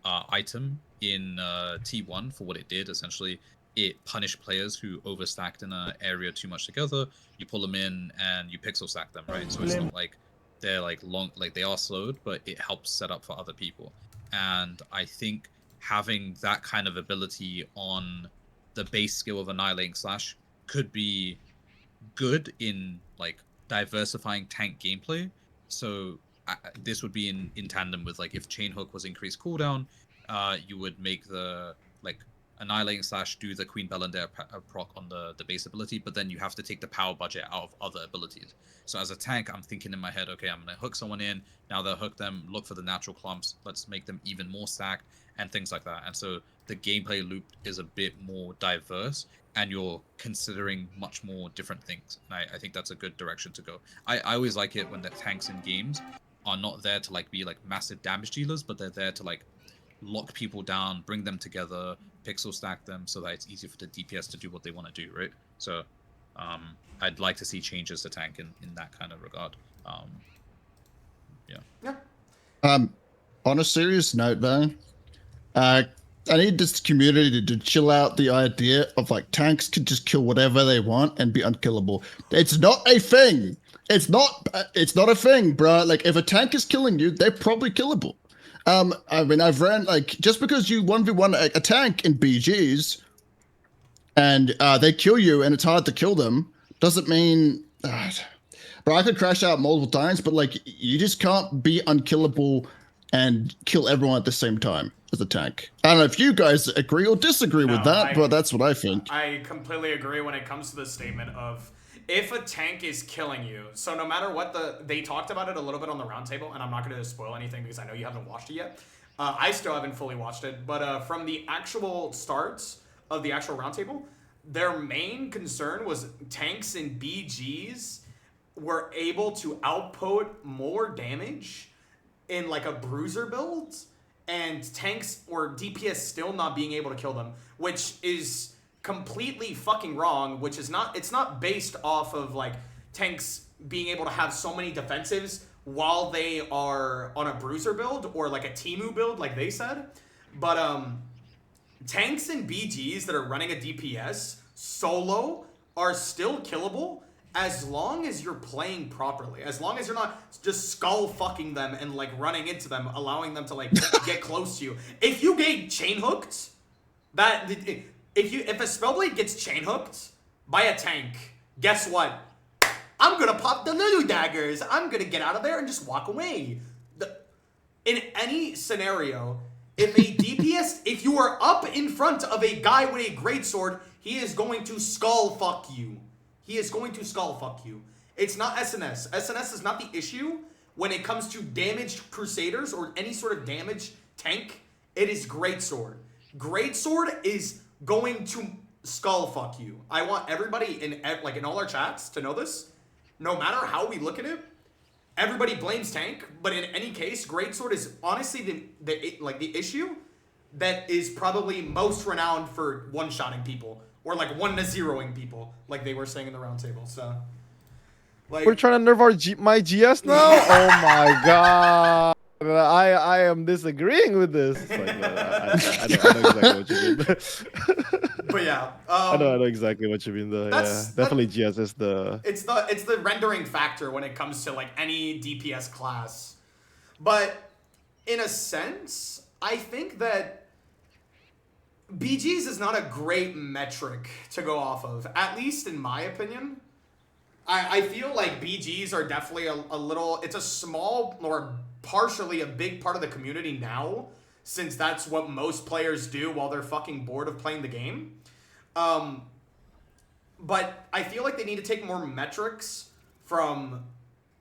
item in T1 for what it did. Essentially, it punished players who overstacked in an area too much together. You pull them in and you pixel stack them, right? So it's not like they're like long, like they are slowed, but it helps set up for other people. And I think having that kind of ability on the base skill of Annihilating Slash could be good in like diversifying tank gameplay. So this would be in tandem with like if Chain Hook was increased cooldown, you would make the like Annihilating Slash do the Queen Bellandir proc on the base ability, but then you have to take the power budget out of other abilities. So as a tank, I'm thinking in my head, okay, I'm gonna hook someone in, now they'll hook them, look for the natural clumps, let's make them even more stacked, and things like that. And so the gameplay loop is a bit more diverse, and you're considering much more different things. And I think that's a good direction to go. I always like it when the tanks in games are not there to like be like massive damage dealers, but they're there to like lock people down, bring them together, pixel stack them so that it's easy for the DPS to do what they want to do, right? So I'd like to see changes to tank in that kind of regard. Yeah. On a serious note though, I need this community to chill out the idea of like tanks can just kill whatever they want and be unkillable. It's not a thing. It's not a thing, bro. Like if a tank is killing you, they're probably killable. I mean, I've ran like just because you 1v1 a tank in BGs and they kill you and it's hard to kill them doesn't mean. Bro, I could crash out multiple times, but like you just can't be unkillable and kill everyone at the same time as a tank. I don't know if you guys agree or disagree with that, but that's what I think. I completely agree when it comes to the statement of if a tank is killing you, so no matter what they talked about it a little bit on the roundtable, and I'm not going to spoil anything because I know you haven't watched it yet. I still haven't fully watched it, but from the actual starts of the actual roundtable, their main concern was tanks and BGs were able to output more damage in like a bruiser build, and tanks or DPS still not being able to kill them, which is completely fucking wrong, which is not, it's not based off of like tanks being able to have so many defensives while they are on a bruiser build or like a Timu build like they said, but tanks and BGs that are running a DPS solo are still killable as long as you're playing properly, as long as you're not just skull fucking them and like running into them, allowing them to like get close to you. If you get chain hooked, if a spellblade gets chain hooked by a tank, guess what? I'm gonna pop the little daggers. I'm gonna get out of there and just walk away. In any scenario, if a DPS, if you are up in front of a guy with a greatsword, he is going to skull fuck you. He is going to skull fuck you. It's not SNS. SNS is not the issue when it comes to damaged Crusaders or any sort of damaged tank. It is greatsword. Greatsword is going to skull fuck you. I want everybody in all our chats to know this. No matter how we look at it, everybody blames tank, but in any case, greatsword is honestly the issue that is probably most renowned for one-shotting people or like 1-0ing people, like they were saying in the roundtable. So, like, We're trying to nerf my GS now. Oh my god! I am disagreeing with this. It's like, I know exactly what you mean. But yeah, I know exactly what you mean though. Yeah, definitely GS is the. It's the rendering factor when it comes to like any DPS class, but in a sense, I think that BGs is not a great metric to go off of, at least in my opinion. I feel like BGs are definitely a little, it's a small or partially a big part of the community now, since that's what most players do while they're fucking bored of playing the game. But I feel like they need to take more metrics from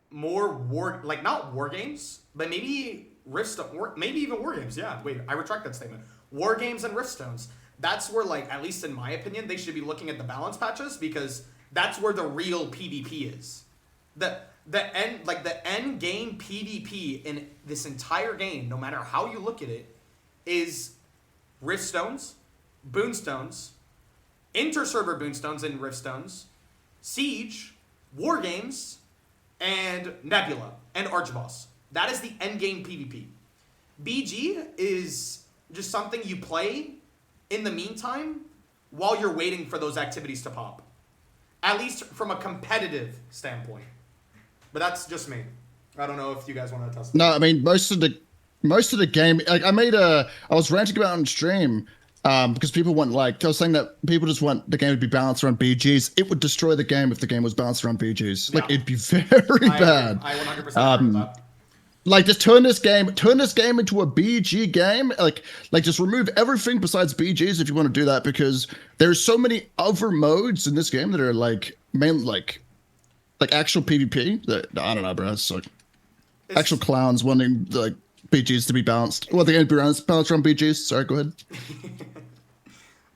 more not war games, but maybe maybe even war games. Yeah, wait, I retract that statement. War games and Riftstones. That's where, like, at least in my opinion, they should be looking at the balance patches, because that's where the real PvP is. The end game PvP in this entire game, no matter how you look at it, is Riftstones, Boonstones, inter-server Boonstones and Riftstones, Siege, War Games, and Nebula, and Archboss. That is the end game PvP. BG is just something you play in the meantime while you're waiting for those activities to pop. At least from a competitive standpoint. But that's just me. I don't know if you guys want to test it. No, I mean, most of the game, like I was ranting about it on stream because people want, like, I was saying that people just want the game to be balanced around BGs. It would destroy the game if the game was balanced around BGs. Like, it'd be very bad. I 100% agree with that. Like, just turn this game into a BG game. Like just remove everything besides BGs if you want to do that, because there's so many other modes in this game that are like actual PvP. That, I don't know, bro. It's like actual clowns wanting like BGs to be balanced. Well, the game to be balanced around BGs. Sorry, go ahead.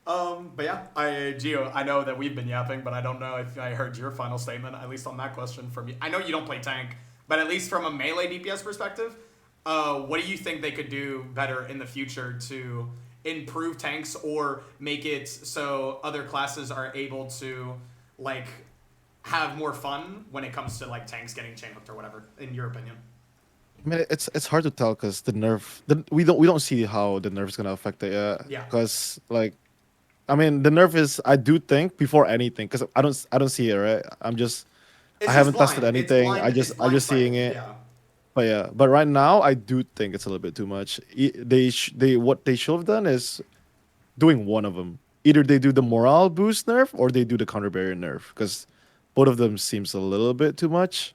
But yeah, Jehoo, I know that we've been yapping, but I don't know if I heard your final statement, at least on that question from you. I know you don't play tank, but at least from a melee DPS perspective, what do you think they could do better in the future to improve tanks or make it so other classes are able to, like, have more fun when it comes to, like, tanks getting chain hooked or whatever, in your opinion? I mean, it's hard to tell because we don't see how the nerf is gonna affect it yet. Yeah. Because, like, I mean, the nerf is, I do think, before anything, because I don't see it, right. I haven't tested anything. I'm just seeing it. Yeah. But right now I do think it's a little bit too much. What they should have done is doing one of them. Either they do the morale boost nerf or they do the counter barrier nerf, because both of them seems a little bit too much.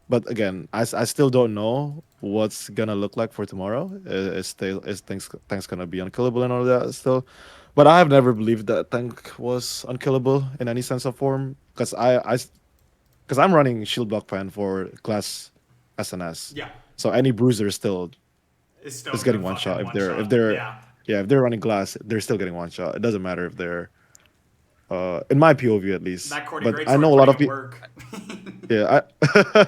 But again, I still don't know what's gonna look like for tomorrow. Is things gonna be unkillable and all that still? But I have never believed that tank was unkillable in any sense of form, because because I'm running shield block pan for class SNS. Yeah. So any bruiser still It's still is gonna getting one fucking shot. one shot. Yeah. If they're running glass, they're still getting one shot. It doesn't matter if they're in my POV at least. That Cordy But Great I know Sword a lot putting of in people. work.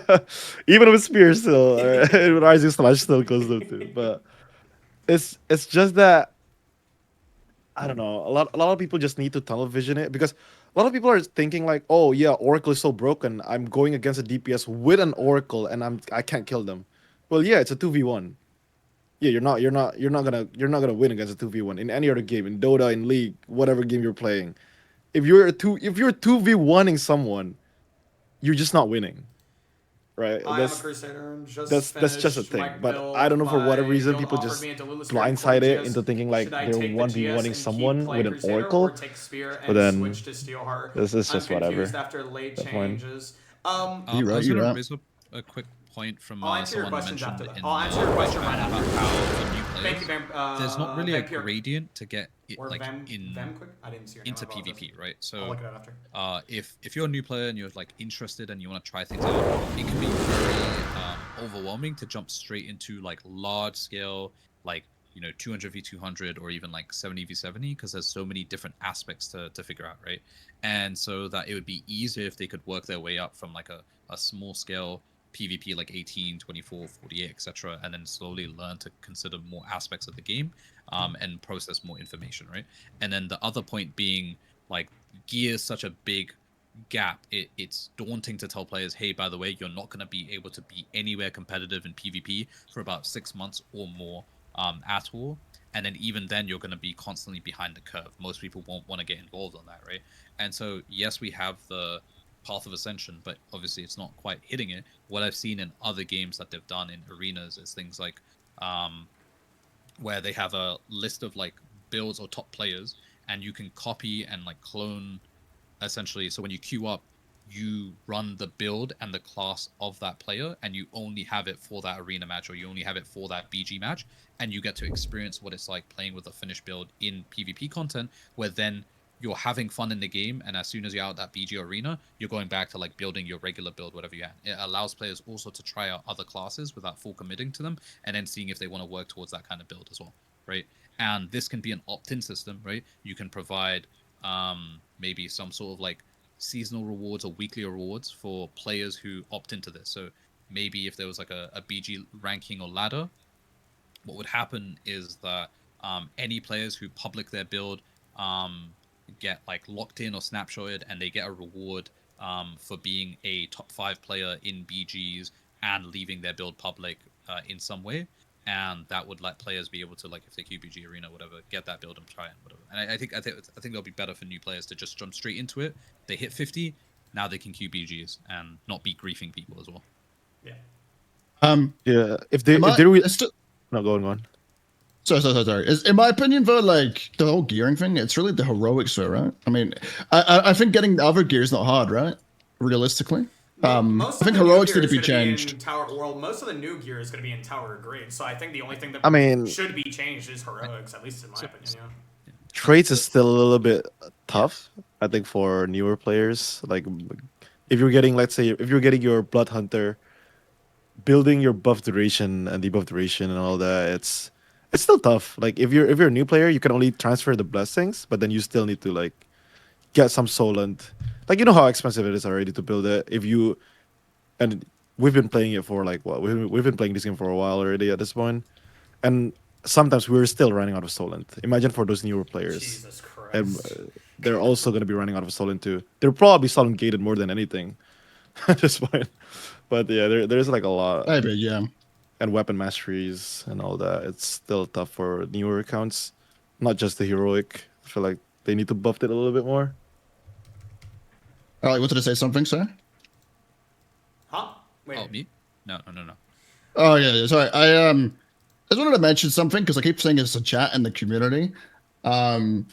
Yeah, even with spear still, with rising slash still goes though too. But it's just that I don't know. A lot of people just need to tunnel vision it, because a lot of people are thinking like, oh yeah, Oracle is so broken. I'm going against a DPS with an Oracle and I can't kill them. Well, yeah, it's a 2v1. Yeah, you're not gonna win against a 2v1 in any other game, in Dota, in League, whatever game you're playing. If you're 2v1ing someone, you're just not winning. Right? I am a Crusader and just That's just a finished thing. my But I don't build. know, for whatever My reason guild people offered just me a Delulu Spear and blindside Cordy it GS. into thinking like Should I they're take the GS 1v1ing and someone keep with playing an Crusader, Oracle. or take Spear But and then switch to Steelheart? this is I'm just confused whatever. after late That's fine. changes. You're I right, was you're gonna right. raise up a quick point from I'll answer your someone questions after mentioned that. in I'll answer your question right about after. how for new Thank players, you, there's not really a Vampire. gradient to get it, Or like Vem quick? I didn't see your name. into I apologize. PvP, right? I'll So look it up after. if you're a new player and you're like interested and you want to try things out, it can be very overwhelming to jump straight into like large scale, like 200v200 or even like 70v70, because there's so many different aspects to figure out, right? And so that it would be easier if they could work their way up from like a small scale PvP like 18, 24, 48, etc., and then slowly learn to consider more aspects of the game, and process more information, right? And then the other point being, like, gear is such a big gap. It's daunting to tell players, hey, by the way, you're not going to be able to be anywhere competitive in PvP for about 6 months or more, at all. And then even then, you're going to be constantly behind the curve. Most people won't want to get involved on that, right? And so, yes, we have the path of ascension, but obviously it's not quite hitting it. What I've seen in other games that they've done in arenas is things like where they have a list of like builds or top players, and you can copy and like clone, essentially. So when you queue up, you run the build and the class of that player, and you only have it for that arena match, or you only have it for that BG match, and you get to experience what it's like playing with a finished build in PvP content, where then you're having fun in the game, and as soon as you're out that BG arena, you're going back to like building your regular build, whatever you have. It allows players also to try out other classes without full committing to them, and then seeing if they want to work towards that kind of build as well, right? And this can be an opt-in system, right? You can provide maybe some sort of like seasonal rewards or weekly rewards for players who opt into this. So maybe if there was like a BG ranking or ladder, what would happen is that any players who public their build get like locked in or snapshotted, and they get a reward for being a top 5 player in BGs and leaving their build public in some way. And that would let players be able to, like, if they QBG arena or whatever, get that build and try it, whatever. And I think that'll be better for new players to just jump straight into it. They hit 50, now they can QBGs and not be griefing people as well. Yeah. Yeah, if they no, go on. Sorry. In my opinion, though, like the whole gearing thing, it's really the heroics, though, right? I mean, I think getting the other gear is not hard, right? Realistically. Most I think of the new heroics gear need to is be gonna changed. in Tower, well, most of the new gear is going to be in Tower Grade, so I think the only thing that I mean, should be changed is heroics, at least in my opinion. Yeah. traits is still a little bit tough, I think, for newer players. Like, if you're getting, let's say, if you're getting your Blood Hunter, building your buff duration and debuff duration and all that, it's still tough. Like, if you're a new player, you can only transfer the blessings, but then you still need to like get some Solent. Like, you know how expensive it is already to build it. And we've been playing it for like what? We've been playing this game for a while already at this point, and sometimes we're still running out of Solent. Imagine for those newer players. Jesus Christ. And they're also going to be running out of Solent too. They're probably Solent gated more than anything at this point. But yeah, there's like a lot. Maybe, yeah. And weapon masteries and all that. It's still tough for newer accounts, not just the heroic. I feel like they need to buff it a little bit more. Alright, wanted to say something, sir? Huh? Wait. Oh, me? No. Oh yeah, sorry. I just wanted to mention something because I keep saying it's a chat in the community. So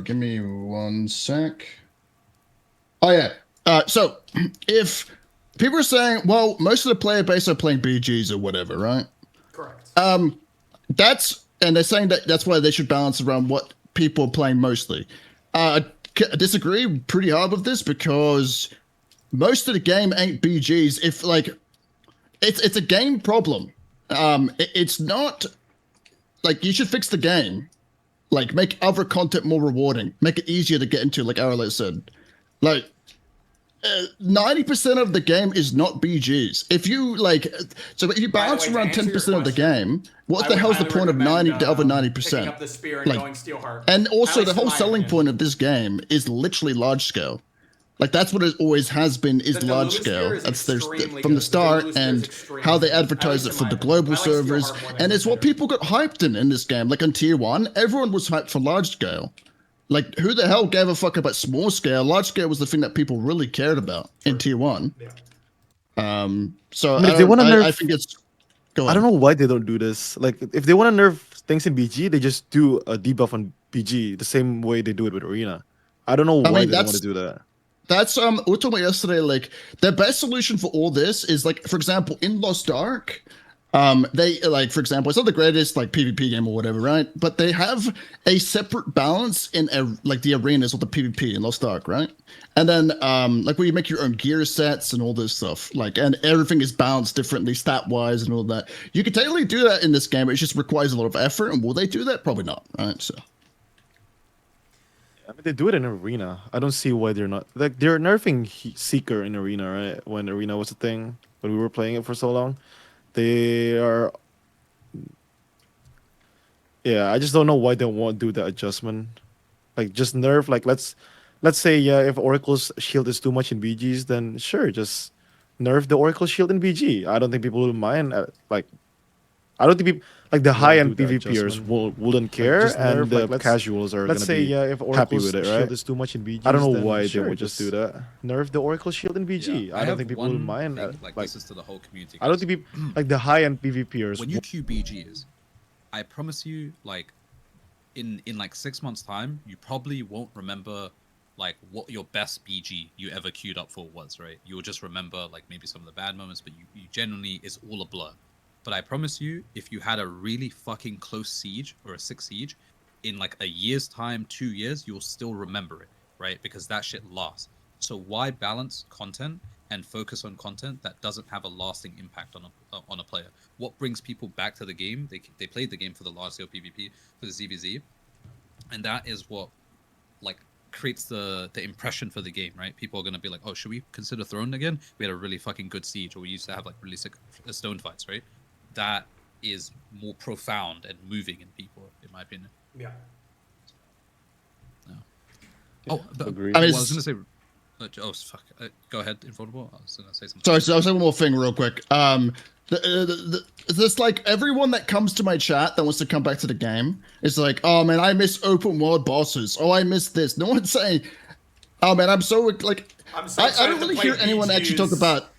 give me one sec. Oh yeah. So if people are saying, well, most of the player base are playing BGs or whatever, right? Correct. That's and they're saying that that's why they should balance around what people are playing mostly. I disagree pretty hard with this because most of the game ain't BGs. If like, it's a game problem. It's not like you should fix the game. Like make other content more rewarding, make it easier to get into. Like Arelite said, like 90% of the game is not BGs. If you like, so if you bounce around 10% of the game, what the hell's the point of 90 the other 90%? Picking up the spear and going Steelheart. And also At the least in whole my selling opinion. point of this game is literally large scale. Like that's what it always has been, is The large Duluth scale. spear is That's their extremely from the good. The start, Duluth spear is and extremely how they good. advertise At it least for in the my global opinion. I like servers, Steelheart more than and it's what Defender. people got hyped in this game. Like on tier 1, everyone was hyped for large scale. Like who the hell gave a fuck about small scale? Large scale was the thing that people really cared about in tier 1. Yeah. So I mean, if they wanna I nerf- think it's. Go on. I don't know why they don't do this. Like, if they want to nerf things in BG, they just do a debuff on BG the same way they do it with Arena. I don't know why mean, they don't want that's- to do that. That's we were talking about yesterday. Like the best solution for all this is like, for example, in Lost Ark, they like, for example, it's not the greatest like PvP game or whatever, right? But they have a separate balance in like the arenas or the PvP in Lost Ark, right? And then like where you make your own gear sets and all this stuff, like, and everything is balanced differently stat wise and all that. You could technically do that in this game. It just requires a lot of effort. And will they do that? Probably not, right? So. I mean, they do it in Arena. I don't see why they're not. Like, they're nerfing Seeker in Arena, right? When Arena was a thing, when we were playing it for so long. They are. Yeah, I just don't know why they won't do the adjustment. Like, just nerf. Like, let's say, yeah, if Oracle's shield is too much in BGs, then sure, just nerf the Oracle shield in BG. I don't think people will mind. Like, I don't think people like the high-end do the PvPers adjustment. wouldn't care, just nerf, and the like, let's- casuals are Let's gonna say, be yeah, if happy Oracle's with it, shield right? is too much in BG, I don't know then why sure, they would just do that. Nerf the Oracle shield in BG. Yeah, I don't think people will one mind. thing, like this is to the whole community. I don't guys. think people like the high-end PvPers. When you queue BGs, I promise you, like in like 6 months time, you probably won't remember like what your best BG you ever queued up for was, right? You'll just remember like maybe some of the bad moments, but you generally, it's all a blur. But I promise you, if you had a really fucking close siege or a 6 siege in like a year's time, 2 years, you'll still remember it, right? Because that shit lasts. So why balance content and focus on content that doesn't have a lasting impact on a player? What brings people back to the game? They played the game for the large scale PvP, for the ZVZ, and that is what like creates the impression for the game, right? People are gonna be like, oh, should we consider Throne again? We had a really fucking good siege, or we used to have like really sick stone fights, right? That is more profound and moving in people, in my opinion. Yeah. Oh, agree. I mean, well, I was gonna say. Oh fuck! Go ahead, Invulnerable. I was gonna say something. Sorry, so I'll say one more thing real quick. This like everyone that comes to my chat that wants to come back to the game is like, oh man, I miss open world bosses. Oh, I miss this. No one's saying, oh man, I'm so like, I'm so I excited don't to really play hear anyone actually talk BGs. about.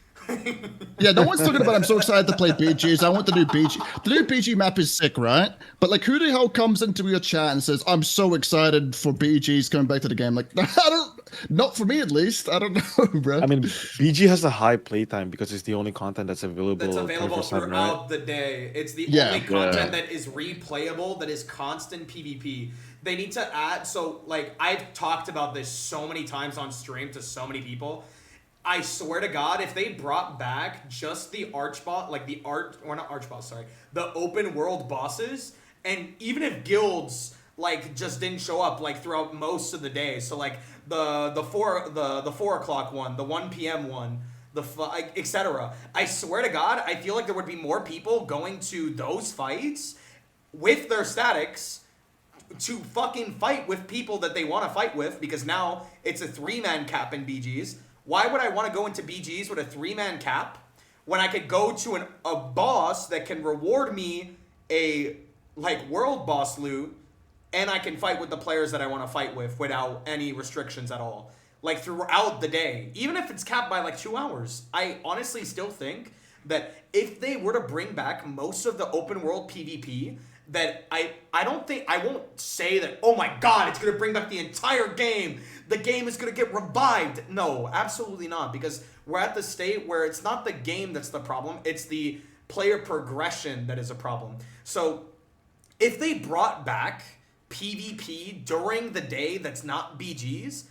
Yeah, no one's talking about I'm so excited to play BGs. I want the new BG. The new BG map is sick, right? But like, who the hell comes into your chat and says, I'm so excited for BGs coming back to the game? Like, I don't, not for me at least. I don't know, bro. I mean, BG has a high playtime because it's the only content that's available. That's available 24/7, throughout right? the day. It's the Yeah. only content Yeah. that is replayable, that is constant PvP. They need to add, so like I've talked about this so many times on stream to so many people. I swear to God, if they brought back just the Archbot, like the not Archbot, sorry, the open world bosses, and even if guilds like just didn't show up like throughout most of the day, so like the 4 o'clock one, the 1 p.m. one, etc. I swear to God, I feel like there would be more people going to those fights with their statics to fucking fight with people that they want to fight with, because now it's a 3-man cap in BGs. Why would I want to go into BGs with a 3-man cap when I could go to a boss that can reward me a like world boss loot, and I can fight with the players that I want to fight with without any restrictions at all, like throughout the day, even if it's capped by like 2 hours? I honestly still think that if they were to bring back most of the open world PvP, that I don't think, I won't say that, oh my God, it's going to bring back the entire game. The game is going to get revived. No, absolutely not. Because we're at the state where it's not the game that's the problem. It's the player progression that is a problem. So if they brought back PvP during the day that's not BGs,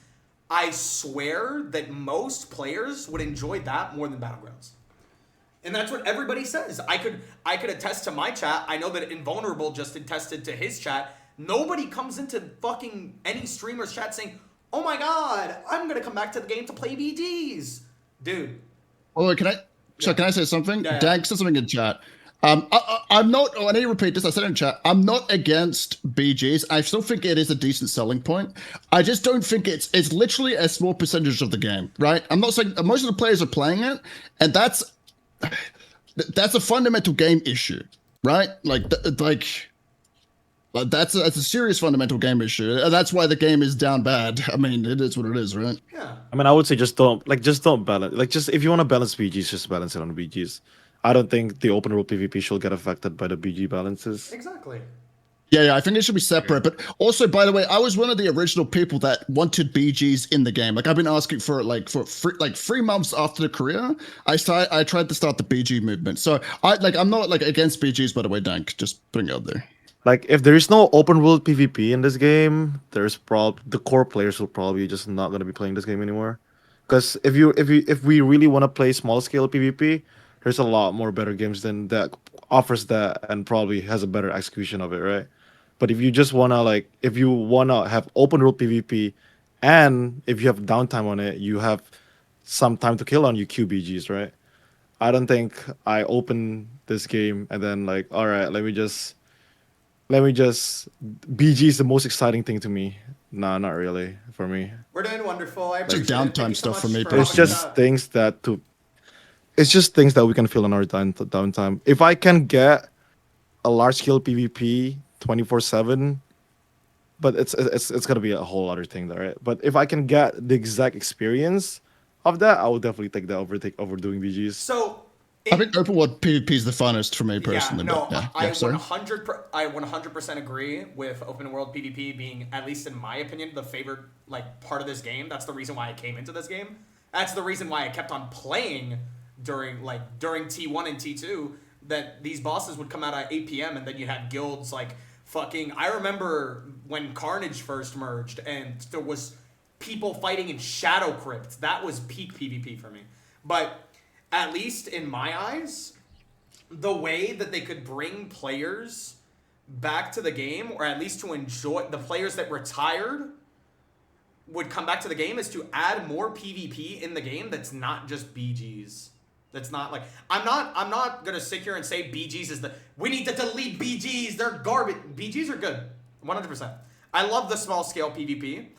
I swear that most players would enjoy that more than Battlegrounds. And that's what everybody says. I could attest to my chat. I know that Invulnerable just attested to his chat. Nobody comes into fucking any streamer's chat saying, "Oh my god, I'm gonna come back to the game to play BGs." Dude. Oh, can I say something? Yeah. Dag said something in chat. I'm not. Oh, I need to repeat this. I said it in chat. I'm not against BGs. I still think it is a decent selling point. I just don't think it's literally a small percentage of the game, right? I'm not saying most of the players are playing it, and that's a fundamental game issue, right? That's a serious fundamental game issue. And that's why the game is down bad. I mean, it is what it is, right? Yeah. I mean, I would say just don't balance. Like, just if you want to balance BGs, just balance it on BGs. I don't think the open world PvP should get affected by the BG balances. Exactly. Yeah, I think it should be separate. But also, by the way, I was one of the original people that wanted BGs in the game. Like, I've been asking for 3 months after the career. I tried to start the BG movement. So I'm not like against BGs, by the way, Dank. Just putting it out there. Like, if there is no open world PvP in this game, the core players will probably just not gonna be playing this game anymore. Because if we really want to play small scale PvP, there's a lot more better games than that offers that and probably has a better execution of it, right? But if you just wanna have open world PvP, and if you have downtime on it, you have some time to kill on your QBGs, right? I don't think I open this game and then like, all right, let me just BG is the most exciting thing to me. Nah, not really for me. We're doing wonderful. I Just appreciate it. Thank downtime you so stuff for much me for personally. It's helping just out. things that we can feel on our downtime. If I can get a large scale PvP 24/7, but it's gonna be a whole other thing, though, right? But if I can get the exact experience of that, I will definitely take that over doing BGs. So I think open world PvP is the funnest for me personally. Yeah, no, but I sorry. 100% agree with open world PvP being, at least in my opinion, the favorite part of this game. That's the reason why I came into this game. That's the reason why I kept on playing during T1 and T2. That these bosses would come out at 8 p.m. and then you had guilds like fucking. I remember when Carnage first merged and there was people fighting in Shadow Crypt. That was peak PvP for me. But at least in my eyes, the way that they could bring players back to the game, or at least to enjoy the players that retired would come back to the game, is to add more PvP in the game that's not just BGs. That's not like I'm not gonna sit here and say BGs is we need to delete BGs, they're garbage. BGs are good. 100%. I love the small scale PvP,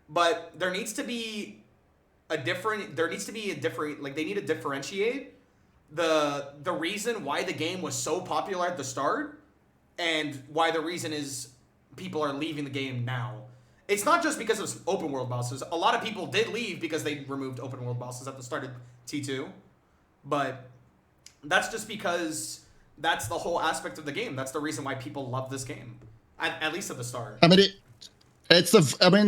but there needs to be they need to differentiate the reason why the game was so popular at the start and why the reason is people are leaving the game now. It's not just because of open world bosses. A lot of people did leave because they removed open world bosses at the start of T2, but that's just because that's the whole aspect of the game. That's the reason why people love this game, at least at the start. I mean,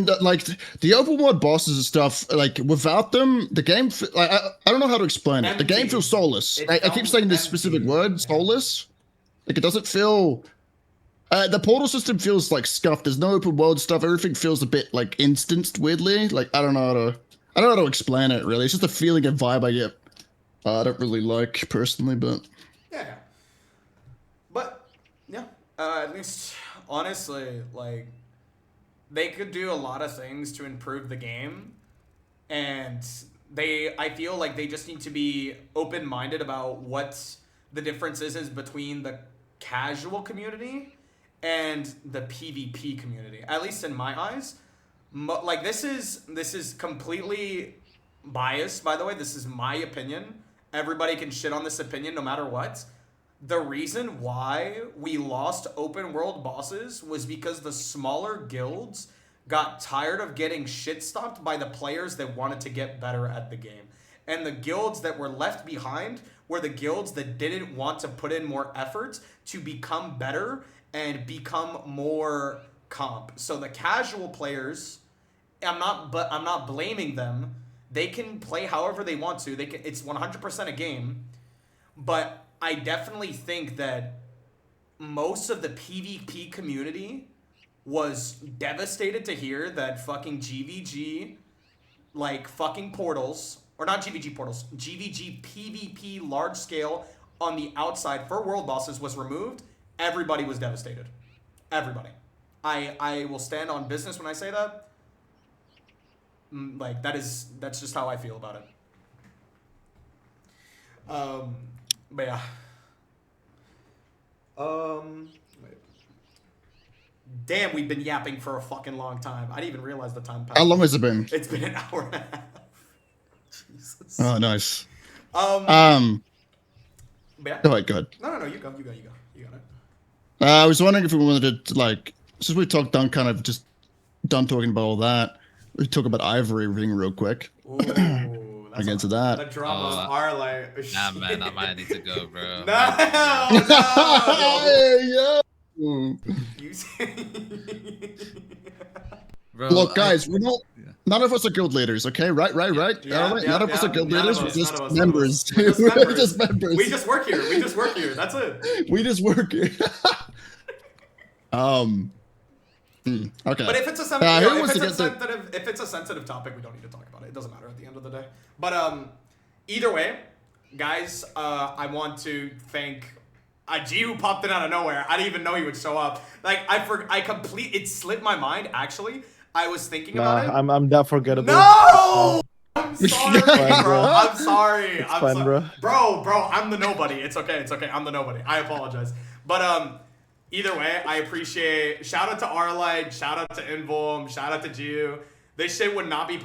the open world bosses and stuff, like without them, the game, I don't know how to explain it. The game feels soulless. I keep saying this specific word, soulless. Like, it doesn't feel, the portal system feels like scuffed. There's no open world stuff. Everything feels a bit like instanced weirdly. Like, I don't know how to explain it really. It's just a feeling and vibe I get. I don't really like personally, but Yeah. But yeah, at least honestly, like, they could do a lot of things to improve the game, and I feel like they just need to be open-minded about what the difference is between the casual community and the PvP community. At least in my eyes, like, this is completely biased, by the way. This is my opinion. Everybody can shit on this opinion no matter what. The reason why we lost open world bosses was because the smaller guilds got tired of getting shit stomped by the players that wanted to get better at the game. And the guilds that were left behind were the guilds that didn't want to put in more effort to become better and become more comp. So the casual players, I'm not blaming them. They can play however they want to. It's 100% a game. But I definitely think that most of the PvP community was devastated to hear that fucking GVG, like fucking portals, or not GVG portals, GVG PvP large scale on the outside for world bosses was removed. Everybody was devastated. Everybody. I will stand on business when I say that. Like, that's just how I feel about it. But yeah. Wait. Damn, we've been yapping for a fucking long time. I didn't even realize the time passed. How long has it been? It's been an hour and a half. Jesus. Oh, nice. But yeah. Go ahead. No, you go. You got it. I was wondering if we wanted to, like, since we talked done, kind of just done talking about all that, we talk about Ivory ring real quick. Ooh, that's Again to that. The drama of Arelite. Nah, man, I might need to go, bro. No. Hey, yo. You say- Bro, Look, guys, we're not. Yeah. None of us are guild leaders, okay? Right. Yeah, None of us are guild none of leaders. We're us, just none of us, members. none of us. We're just We're just members. We just work here. That's it. We just work here. Okay. But if it's a if it's a sensitive topic, we don't need to talk about it. It doesn't matter at the end of the day. But either way, guys, I want to thank Jehoo popped in out of nowhere. I didn't even know he would show up. Like it slipped my mind actually. I was thinking about it. I'm that forgettable. No! I'm sorry, fine, bro. bro. I'm sorry. It's I'm fine, sorry. bro. Bro, I'm the nobody. It's okay. I'm the nobody. I apologize. But either way, I appreciate. Shout out to Arelite. Shout out to Invulnerable. Shout out to Jehoo. This shit would not be